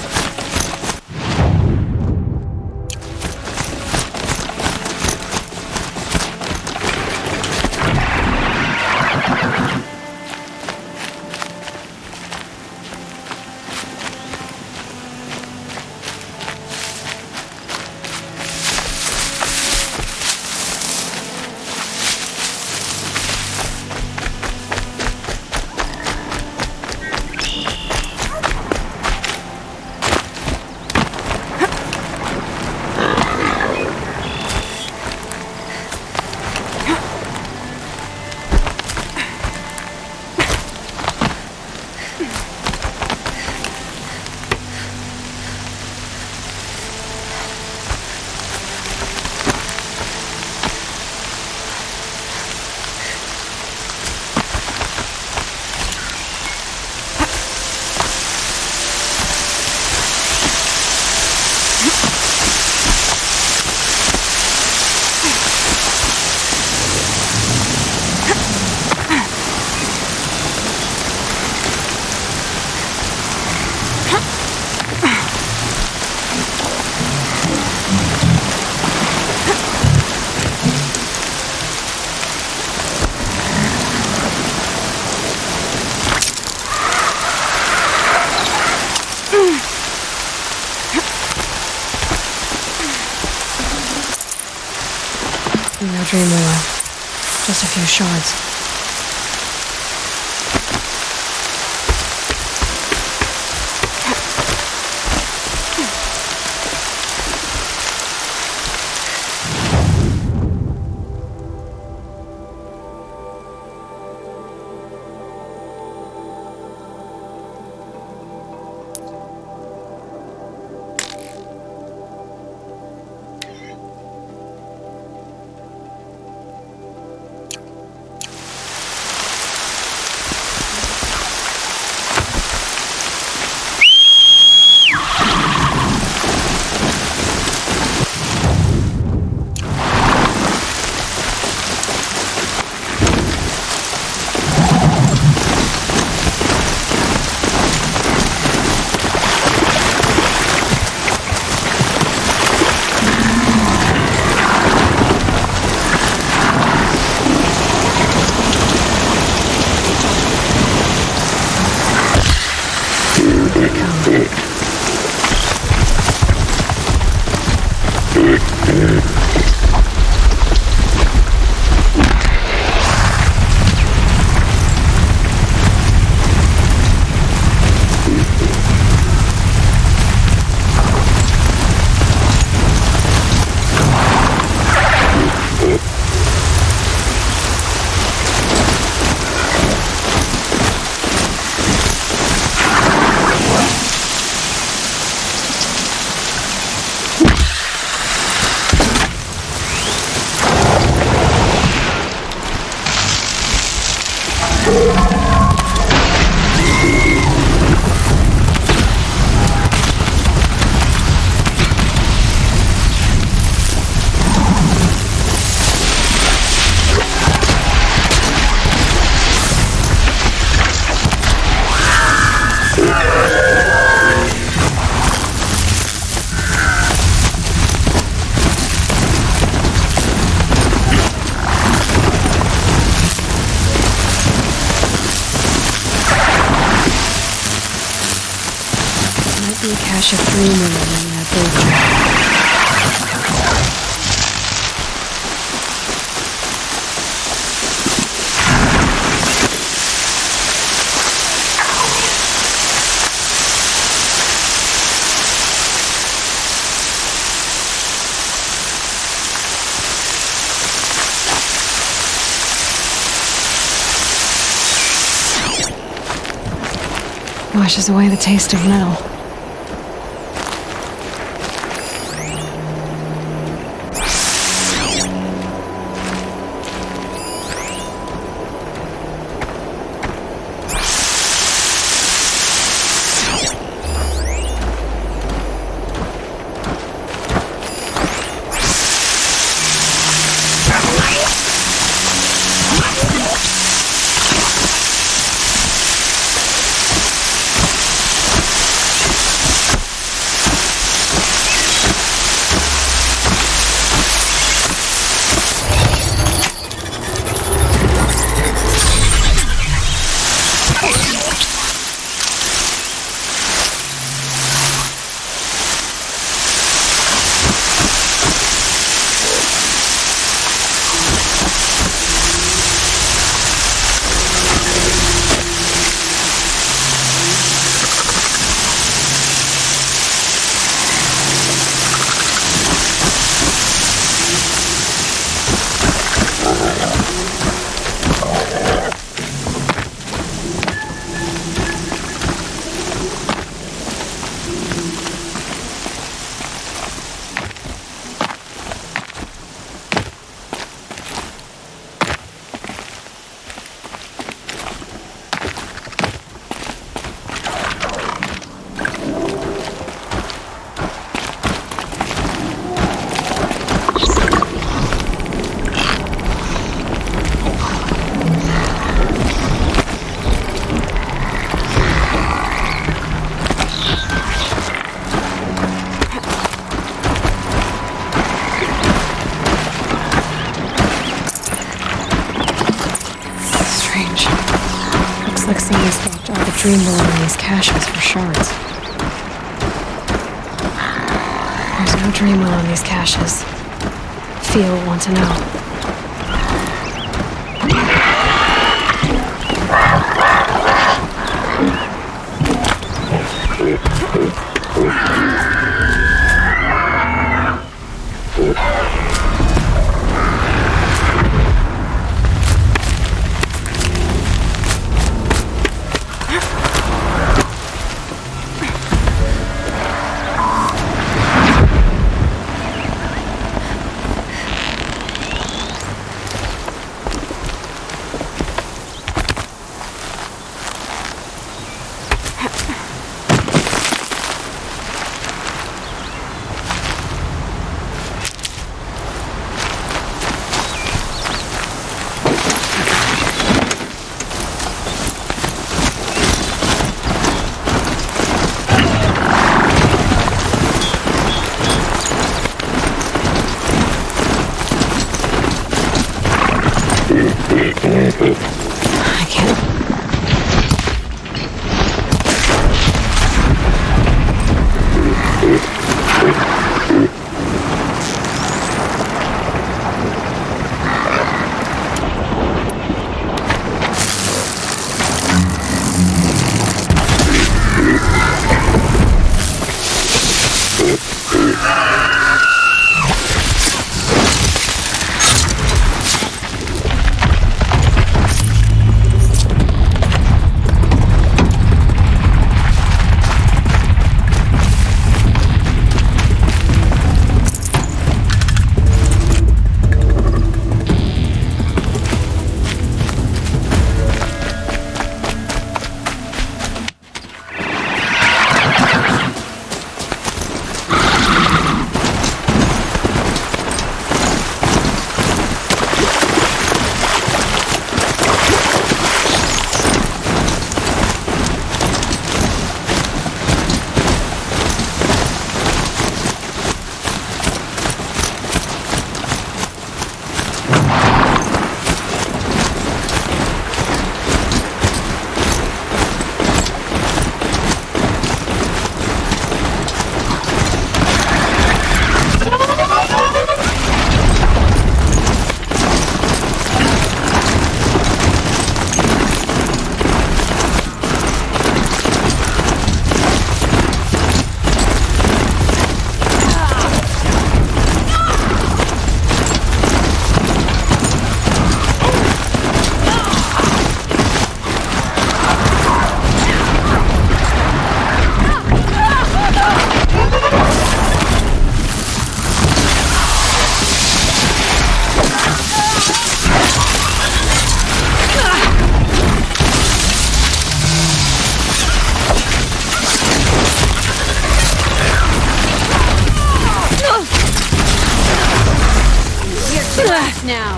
Speaker 1: dream wheel. Just a few shards. Cache of dream in that big washes away the taste of metal. Like someone swapped out the dream below in these caches for shards. There's no dream wheel on these caches. Feel want to know.
Speaker 5: now!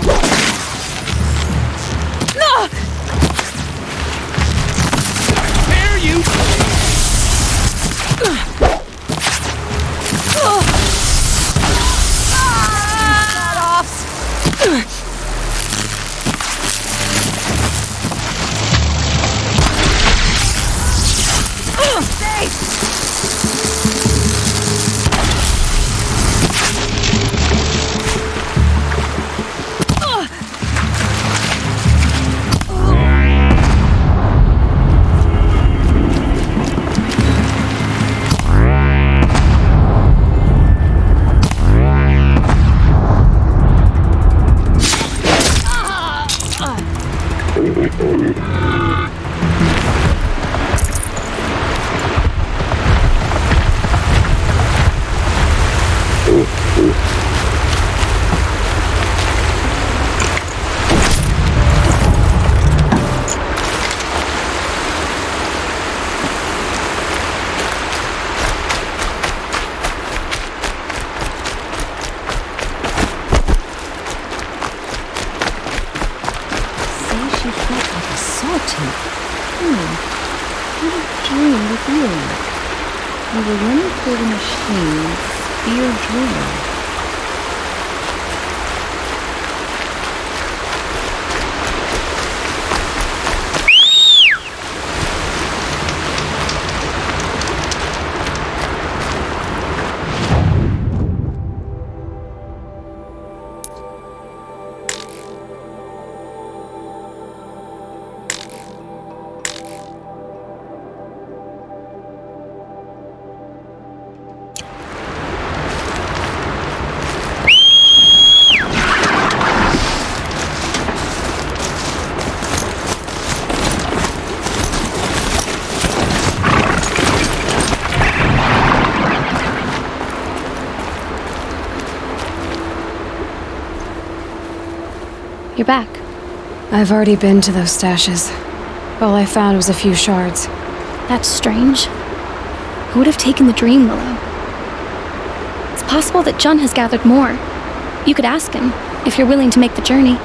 Speaker 9: Dare you!
Speaker 16: You're back.
Speaker 1: I've already been to those stashes. All I found was a few shards.
Speaker 16: That's strange. Who would have taken the Dream Willow? It's possible that Jun has gathered more. You could ask him, if you're willing to make the journey.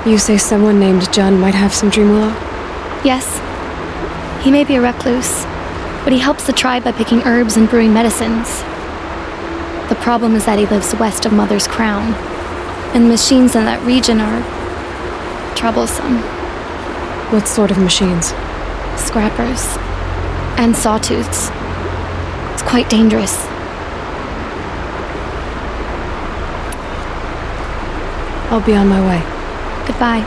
Speaker 1: You say someone named Jun might have some Dream Willow?
Speaker 16: Yes. He may be a recluse, but he helps the tribe by picking herbs and brewing medicines. The problem is that he lives west of Mother's Crown, and the machines in that region are troublesome.
Speaker 1: What sort of machines?
Speaker 16: Scrappers. And sawtooths. It's quite dangerous.
Speaker 1: I'll be on my way.
Speaker 16: Goodbye.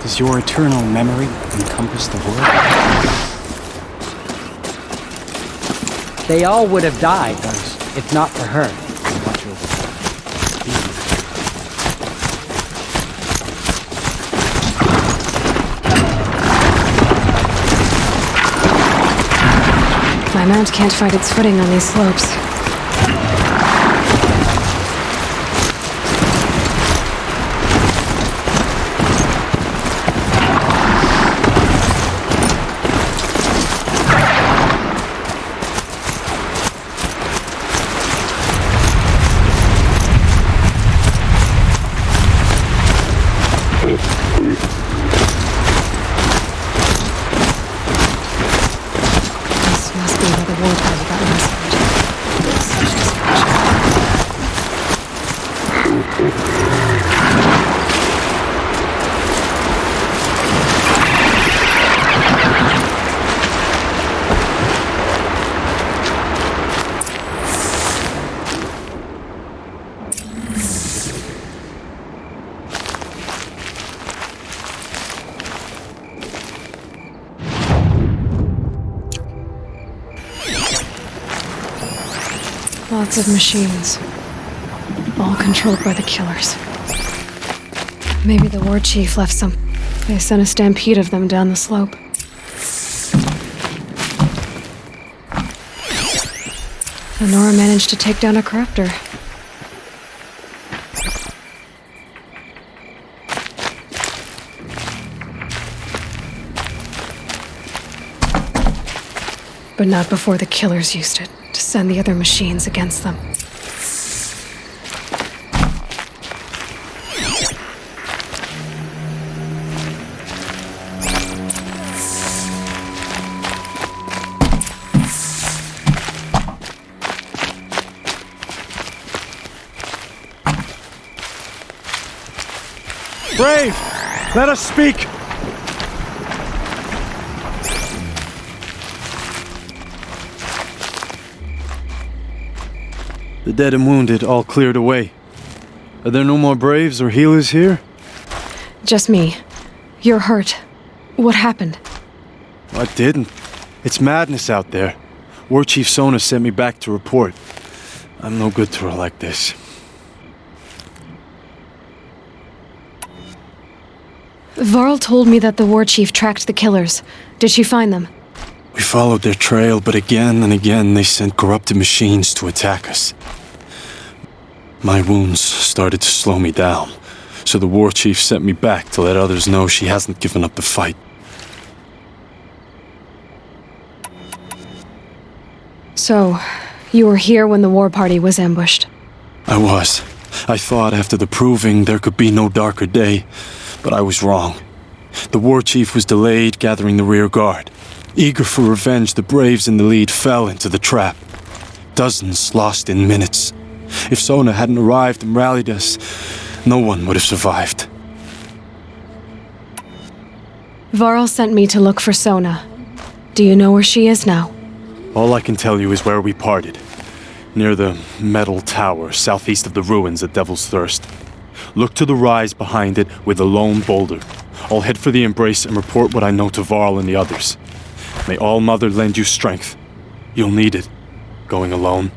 Speaker 17: Does your eternal memory encompass the world?
Speaker 18: They all would have died, if not for her.
Speaker 1: My mount can't find its footing on these slopes. Lots of machines, all controlled by the killers. Maybe the war chief left some. They sent a stampede of them down the slope. Lenora managed to take down a crafter. But not before the killers used it to send the other machines against them.
Speaker 19: Brave! Let us speak! The dead and wounded all cleared away. Are there no more Braves or healers here?
Speaker 1: Just me. You're hurt. What happened?
Speaker 19: I didn't. It's madness out there. War Chief Sona sent me back to report. I'm no good to her like this.
Speaker 1: Varl told me that the war chief tracked the killers. Did she find them?
Speaker 19: We followed their trail, but again and again they sent corrupted machines to attack us. My wounds started to slow me down, so the war chief sent me back to let others know she hasn't given up the fight.
Speaker 1: So, you were here when the war party was ambushed?
Speaker 19: I was. I thought after the proving there could be no darker day, but I was wrong. The war chief was delayed gathering the rear guard. Eager for revenge, the Braves in the lead fell into the trap. Dozens lost in minutes. If Sona hadn't arrived and rallied us, no one would have survived.
Speaker 1: Varl sent me to look for Sona. Do you know where she is now?
Speaker 19: All I can tell you is where we parted. Near the metal tower, southeast of the ruins at Devil's Thirst. Look to the rise behind it with a lone boulder. I'll head for the embrace and report what I know to Varl and the others. May All Mother lend you strength. You'll need it, going alone.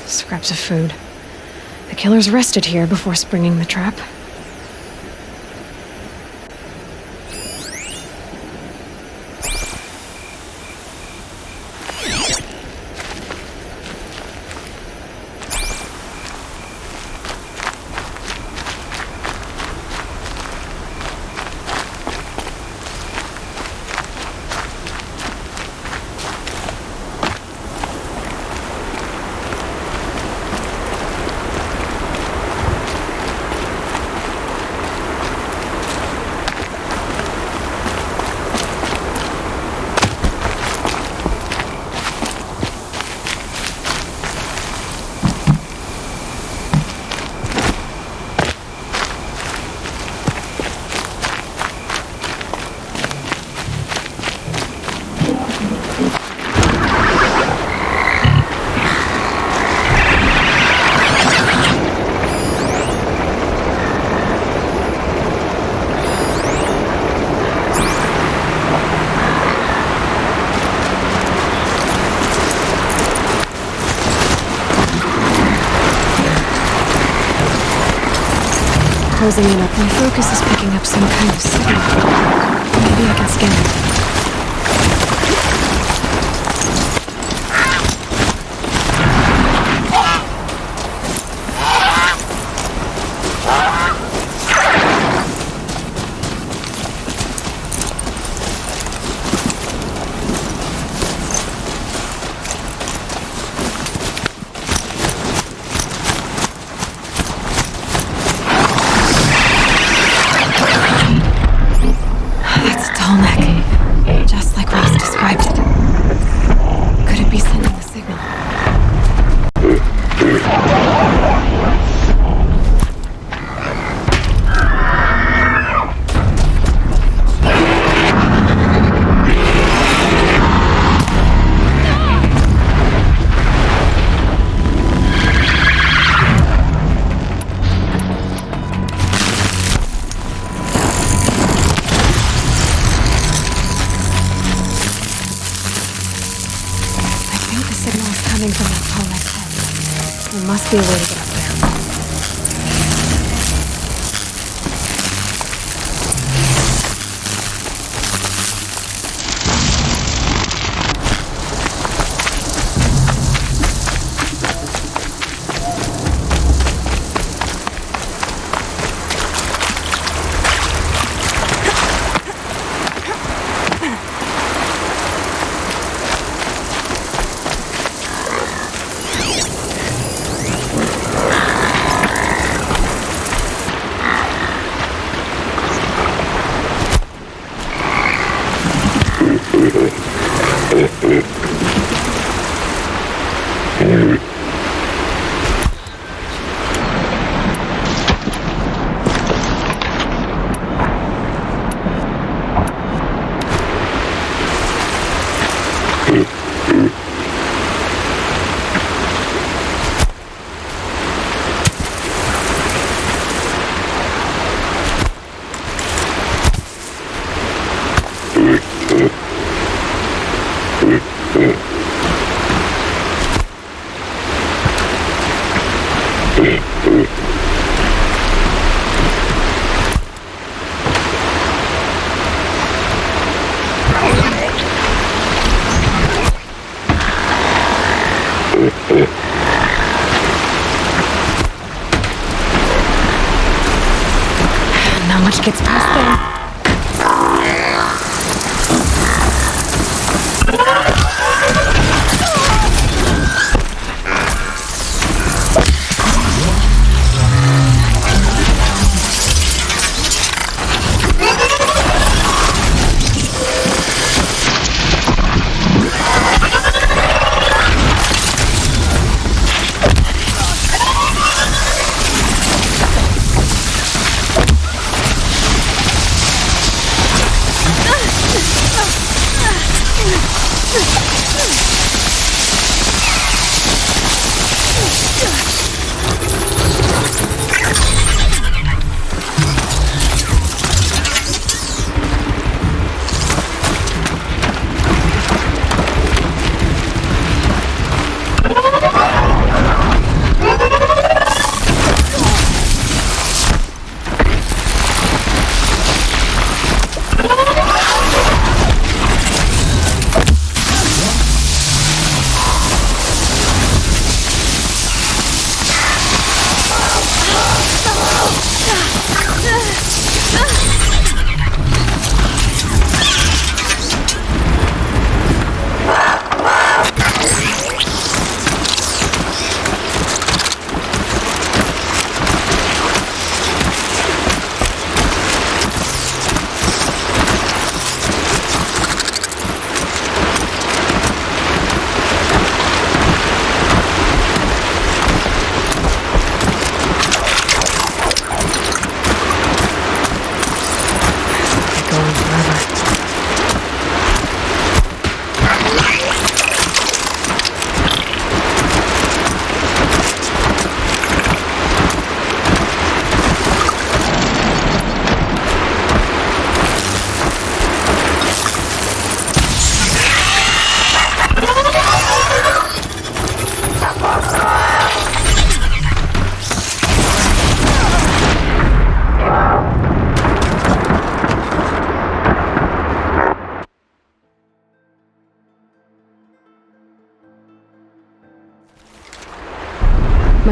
Speaker 1: Scraps of food. The killers rested here before springing the trap. closing in up. My focus is picking up some kind of signal. Maybe I can scan it. There must be a way to get up there. Not much gets past there.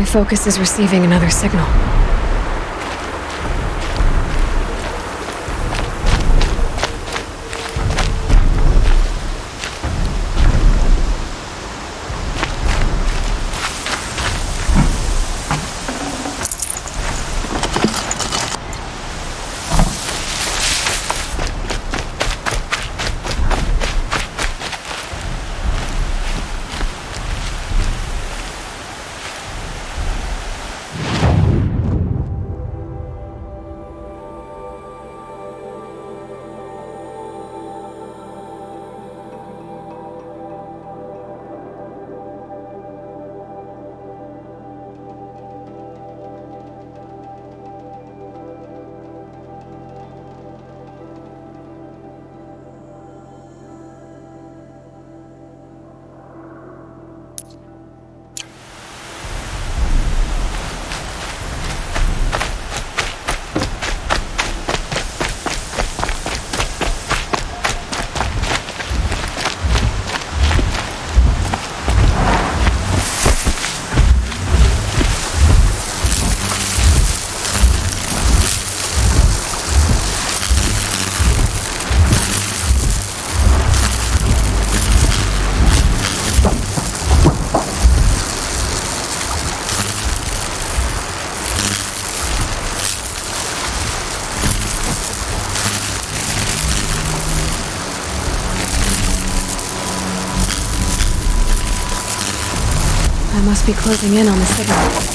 Speaker 1: My focus is receiving another signal. I must be closing in on the signal.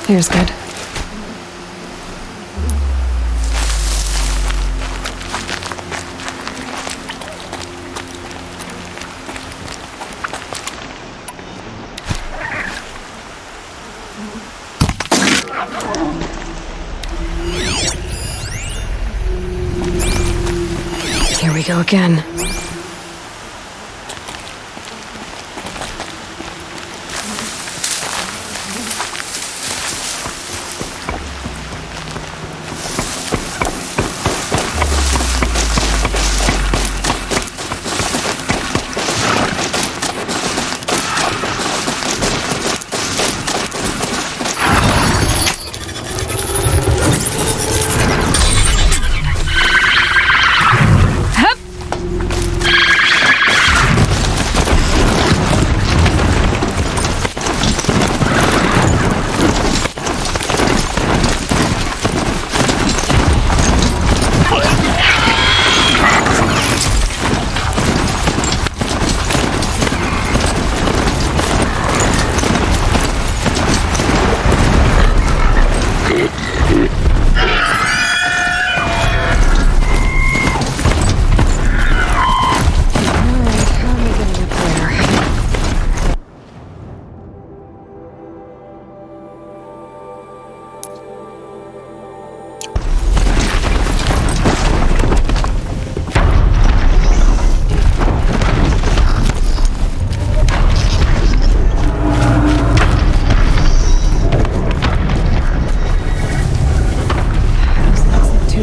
Speaker 1: Here's good. Here we go again.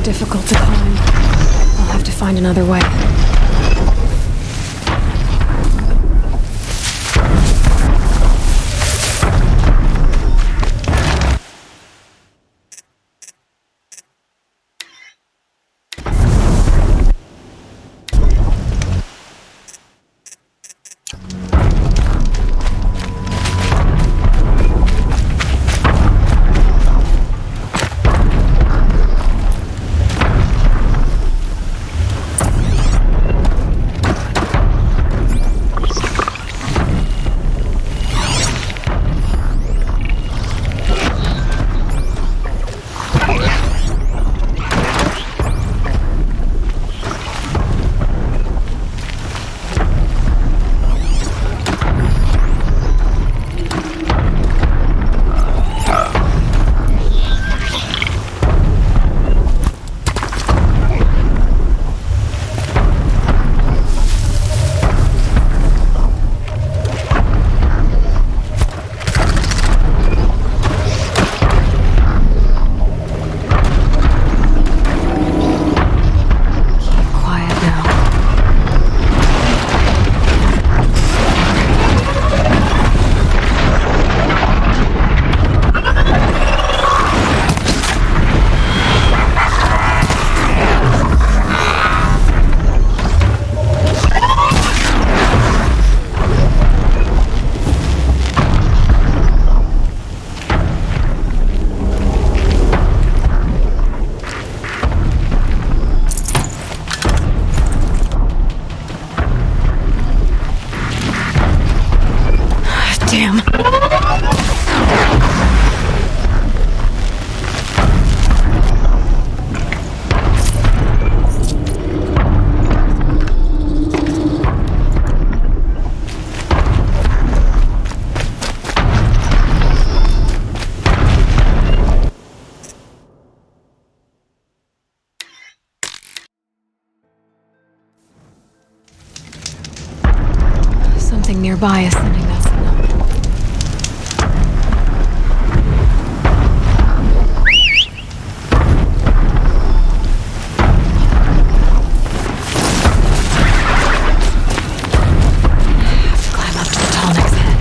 Speaker 1: Too difficult to climb. I'll have to find another way. Something nearby is sending that signal. Climb up to the tall next head.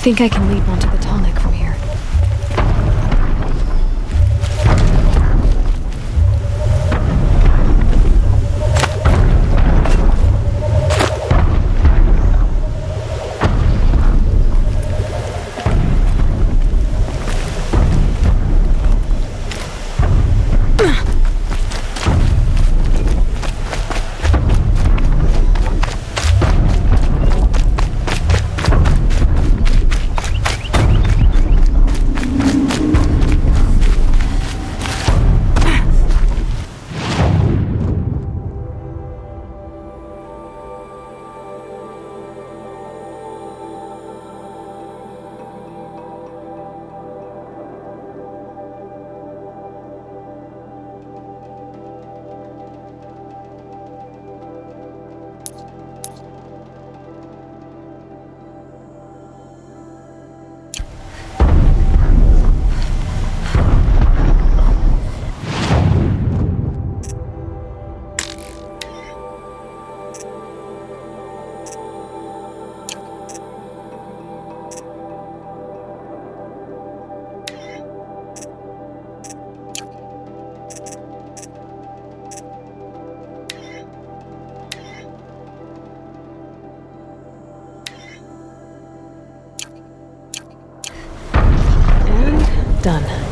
Speaker 16: think I can leap onto the tonic from here.
Speaker 1: Done.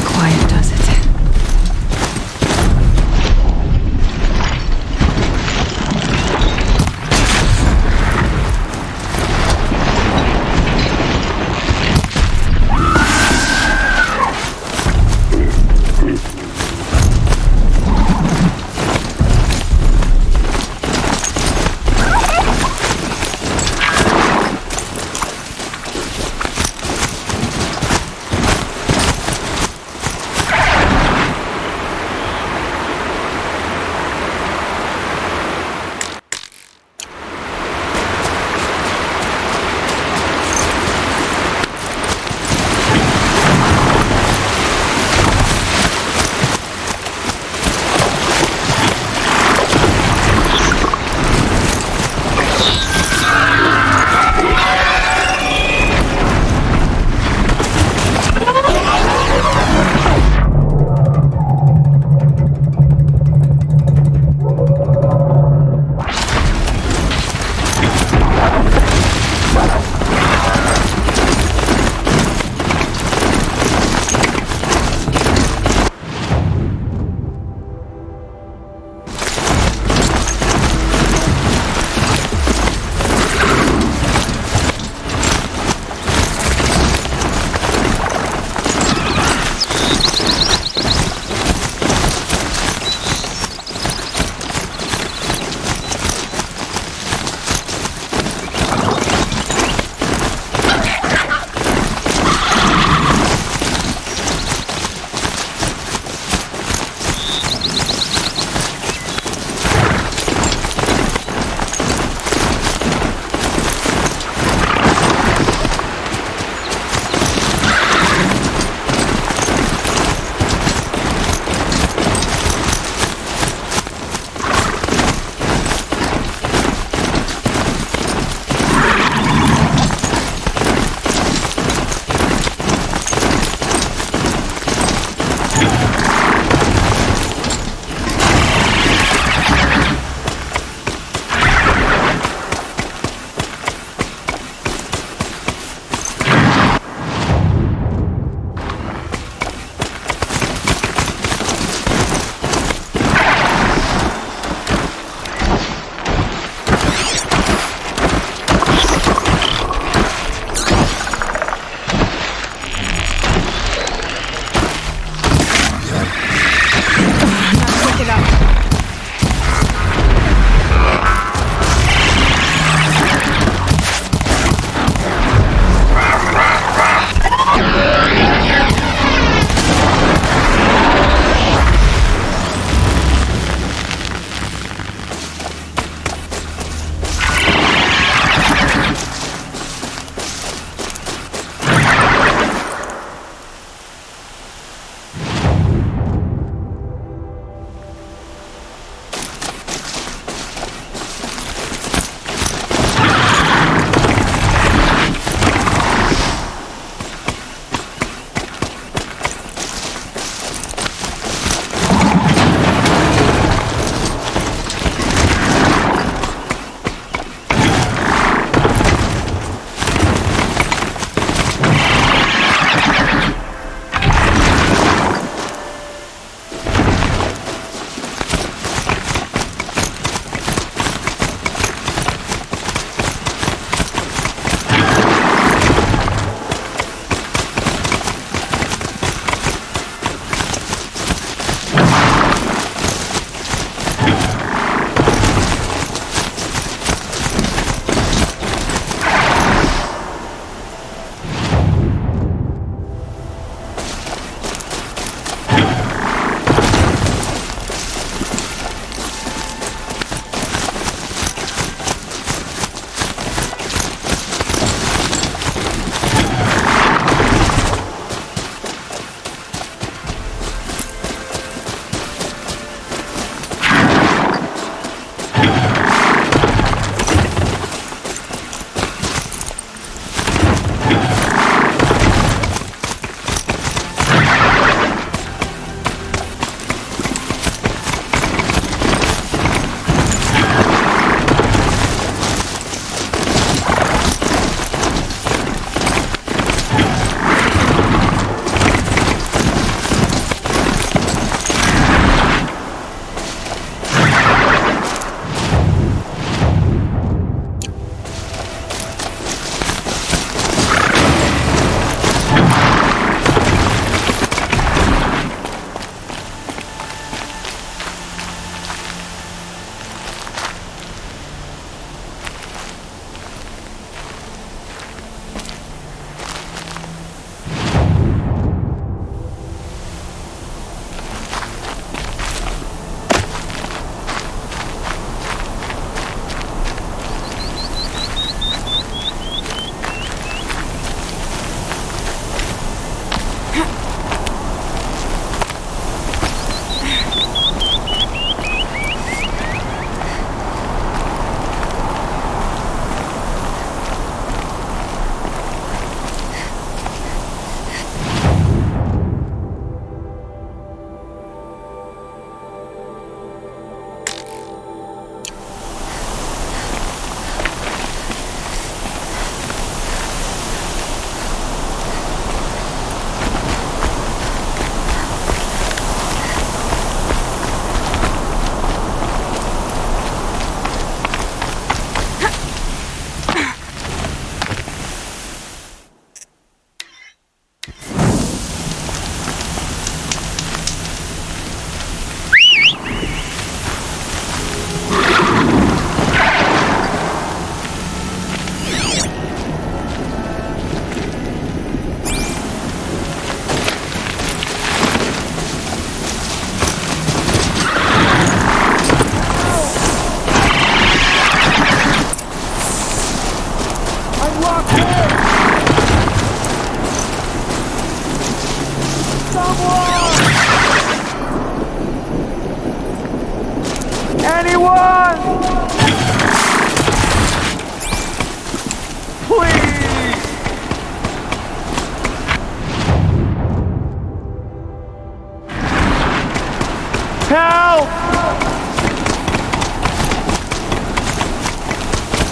Speaker 1: Quiet does it.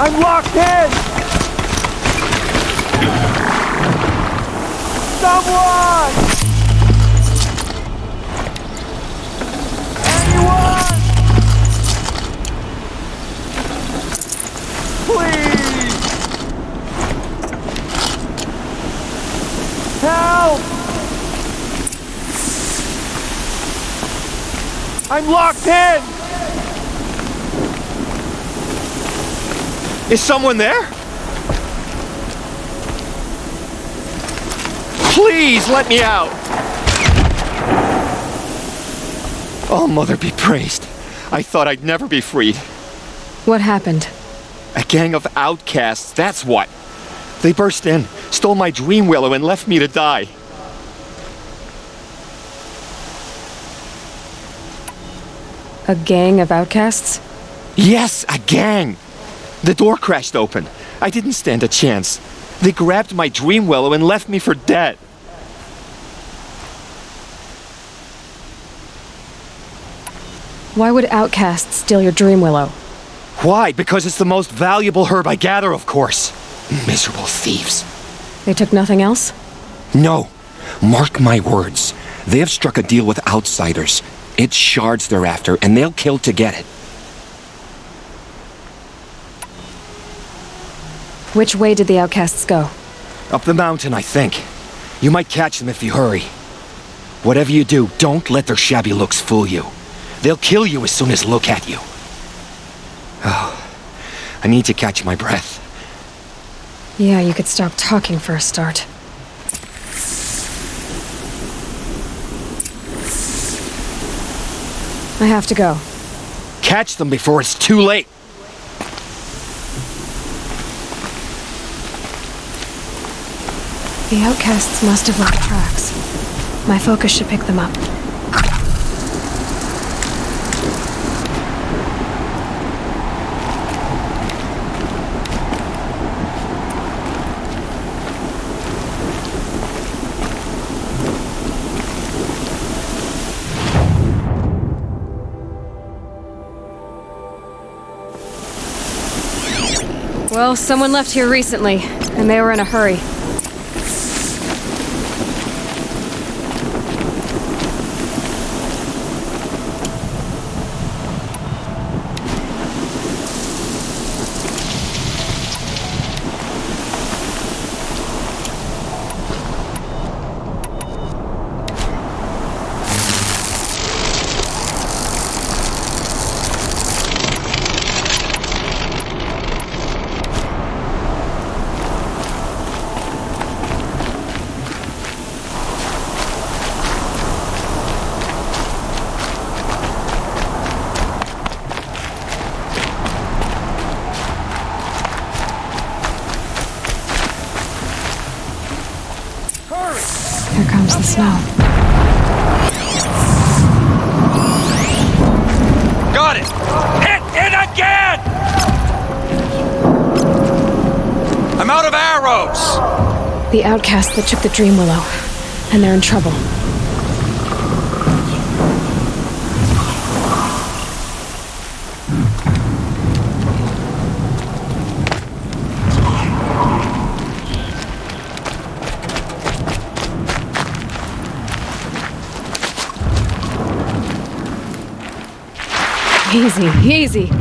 Speaker 14: I'm locked in! Someone! Anyone! Please! Help! I'm locked in! Is someone there? Please let me out! Oh, Mother be praised. I thought I'd never be freed.
Speaker 1: What happened?
Speaker 14: A gang of outcasts, that's what. They burst in, stole my dream willow, and left me to die.
Speaker 1: A gang of outcasts?
Speaker 14: Yes, a gang! The door crashed open. I didn't stand a chance. They grabbed my dream willow and left me for dead.
Speaker 1: Why would outcasts steal your dream willow?
Speaker 14: Why? Because it's the most valuable herb I gather, of course. Miserable thieves.
Speaker 1: They took nothing else?
Speaker 14: No. Mark my words. They have struck a deal with outsiders. It's shards they're after, and they'll kill to get it.
Speaker 1: Which way did the outcasts go?
Speaker 14: Up the mountain, I think. You might catch them if you hurry. Whatever you do, don't let their shabby looks fool you. They'll kill you as soon as look at you. Oh, I need to catch my breath.
Speaker 1: Yeah, you could stop talking for a start. I have to go.
Speaker 14: Catch them before it's too late.
Speaker 1: The outcasts must have left tracks. My focus should pick them up. Well, someone left here recently, and they were in a hurry. Here comes the snow.
Speaker 9: Got it! Hit it again! I'm out of arrows!
Speaker 1: The outcasts that took the dream willow, and they're in trouble. Easy, easy.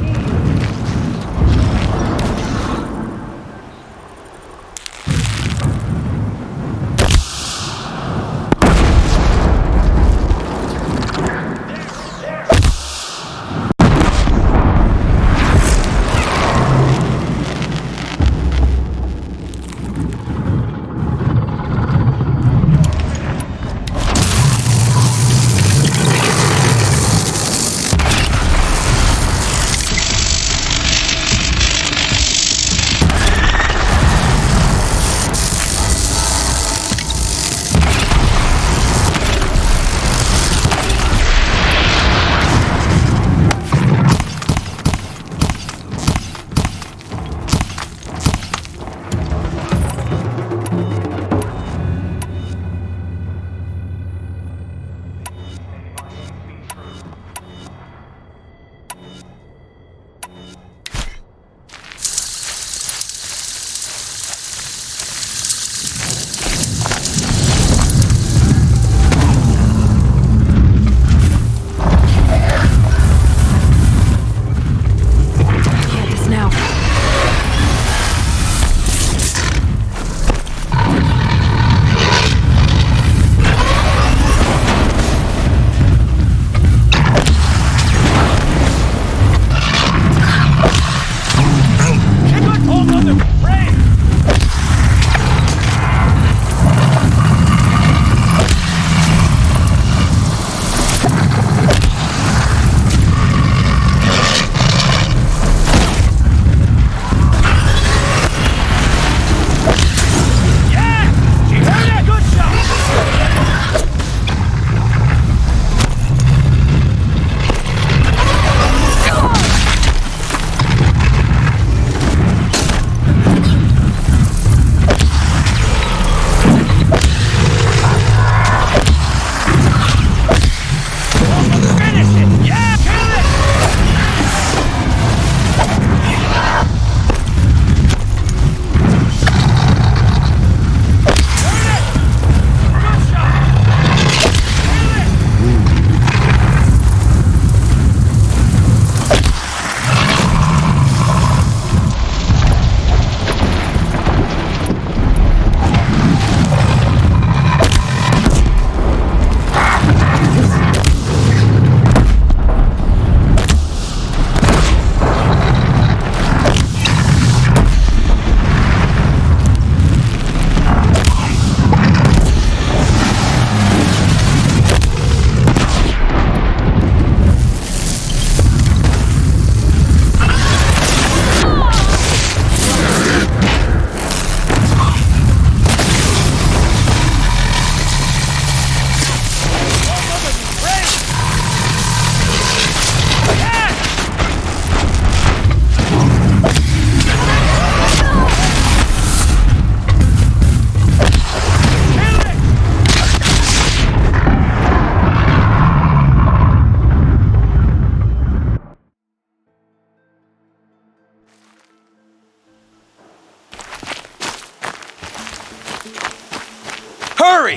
Speaker 9: Hurry!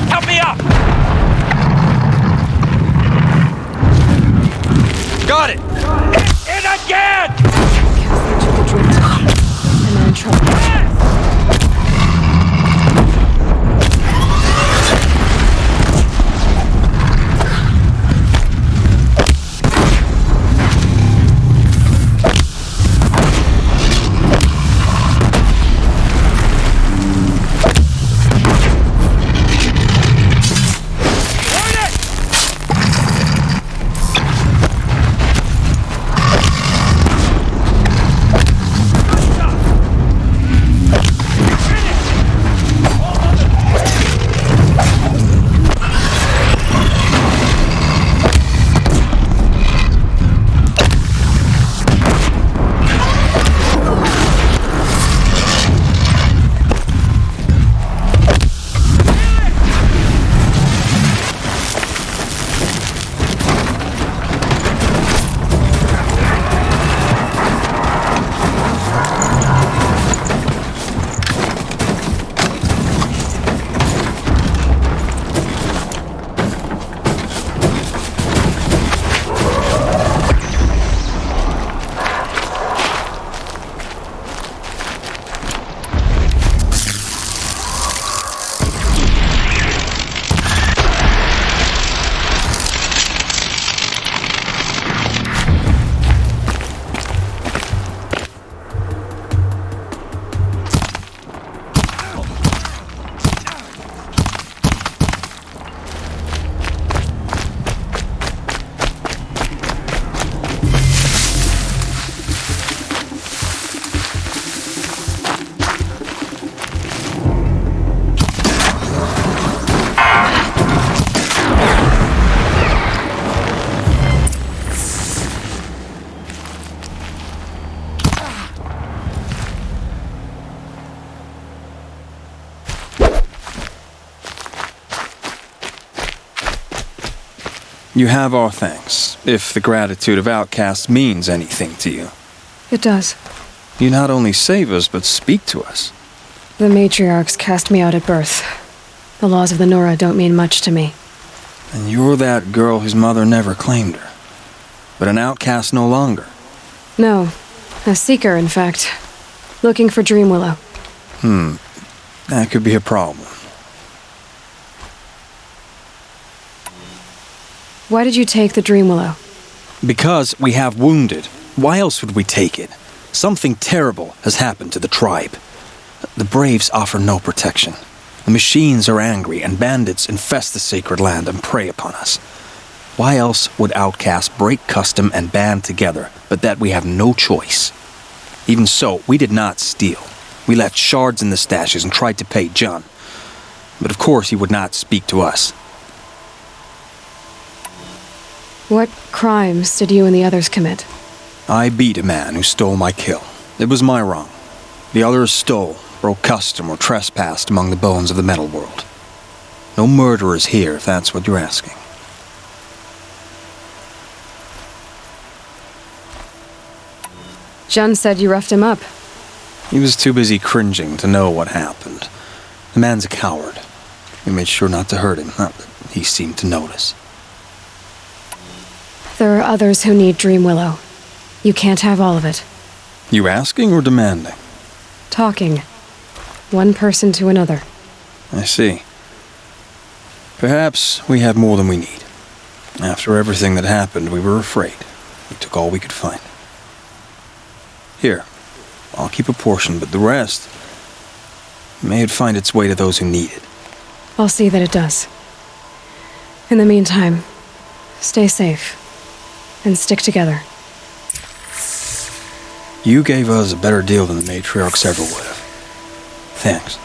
Speaker 9: Help me up! Got it! Hit it again!
Speaker 1: Took the drill and they're in trouble.
Speaker 10: You have our thanks, if the gratitude of outcasts means anything to you.
Speaker 1: It does.
Speaker 10: You not only save us, but speak to us.
Speaker 1: The matriarchs cast me out at birth. The laws of the Nora don't mean much to me.
Speaker 10: And you're that girl whose mother never claimed her. But an outcast no longer.
Speaker 1: No. A seeker, in fact. Looking for Dreamwillow.
Speaker 10: That could be a problem.
Speaker 1: Why did you take the Dreamwillow?
Speaker 10: Because we have wounded. Why else would we take it? Something terrible has happened to the tribe. The Braves offer no protection. The machines are angry, and bandits infest the sacred land and prey upon us. Why else would outcasts break custom and band together, but that we have no choice? Even so, we did not steal. We left shards in the stashes and tried to pay John. But of course he would not speak to us.
Speaker 1: What crimes did you and the others commit?
Speaker 10: I beat a man who stole my kill. It was my wrong. The others stole, broke custom, or trespassed among the bones of the metal world. No murderers here, if that's what you're asking.
Speaker 1: Jun said you roughed him up.
Speaker 10: He was too busy cringing to know what happened. The man's a coward. We made sure not to hurt him, not that he seemed to notice.
Speaker 1: There are others who need Dreamwillow. You can't have all of it.
Speaker 10: You asking or demanding?
Speaker 1: Talking. One person to another.
Speaker 10: I see. Perhaps we have more than we need. After everything that happened, we were afraid. We took all we could find. Here, I'll keep a portion, but the rest may it find its way to those who need it.
Speaker 1: I'll see that it does. In the meantime, stay safe. And stick together.
Speaker 10: You gave us a better deal than the matriarchs ever would have. Thanks.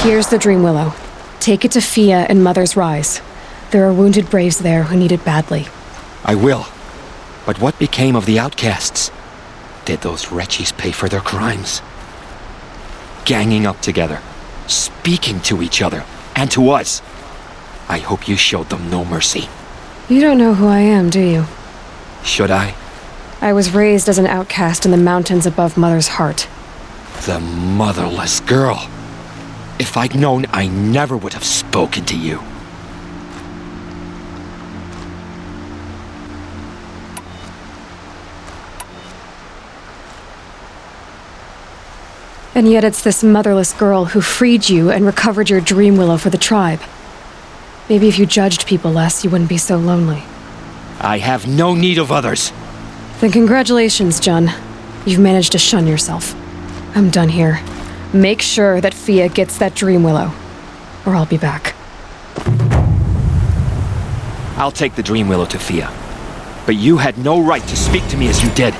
Speaker 1: Here's the Dream Willow. Take it to Fia and Mother's Rise. There are wounded braves there who need it badly.
Speaker 20: I will. But what became of the outcasts? Did those wretches pay for their crimes? Ganging up together, speaking to each other, and to us. I hope you showed them no mercy.
Speaker 1: You don't know who I am, do you?
Speaker 20: Should I?
Speaker 1: I was raised as an outcast in the mountains above Mother's Heart.
Speaker 20: The motherless girl. If I'd known, I never would have spoken to you.
Speaker 1: And yet it's this motherless girl who freed you and recovered your Dream Willow for the tribe. Maybe if you judged people less, you wouldn't be so lonely.
Speaker 20: I have no need of others.
Speaker 1: Then congratulations, Jun. You've managed to shun yourself. I'm done here. Make sure that Fia gets that Dream Willow, or I'll be back.
Speaker 20: I'll take the Dream Willow to Fia. But you had no right to speak to me as you did.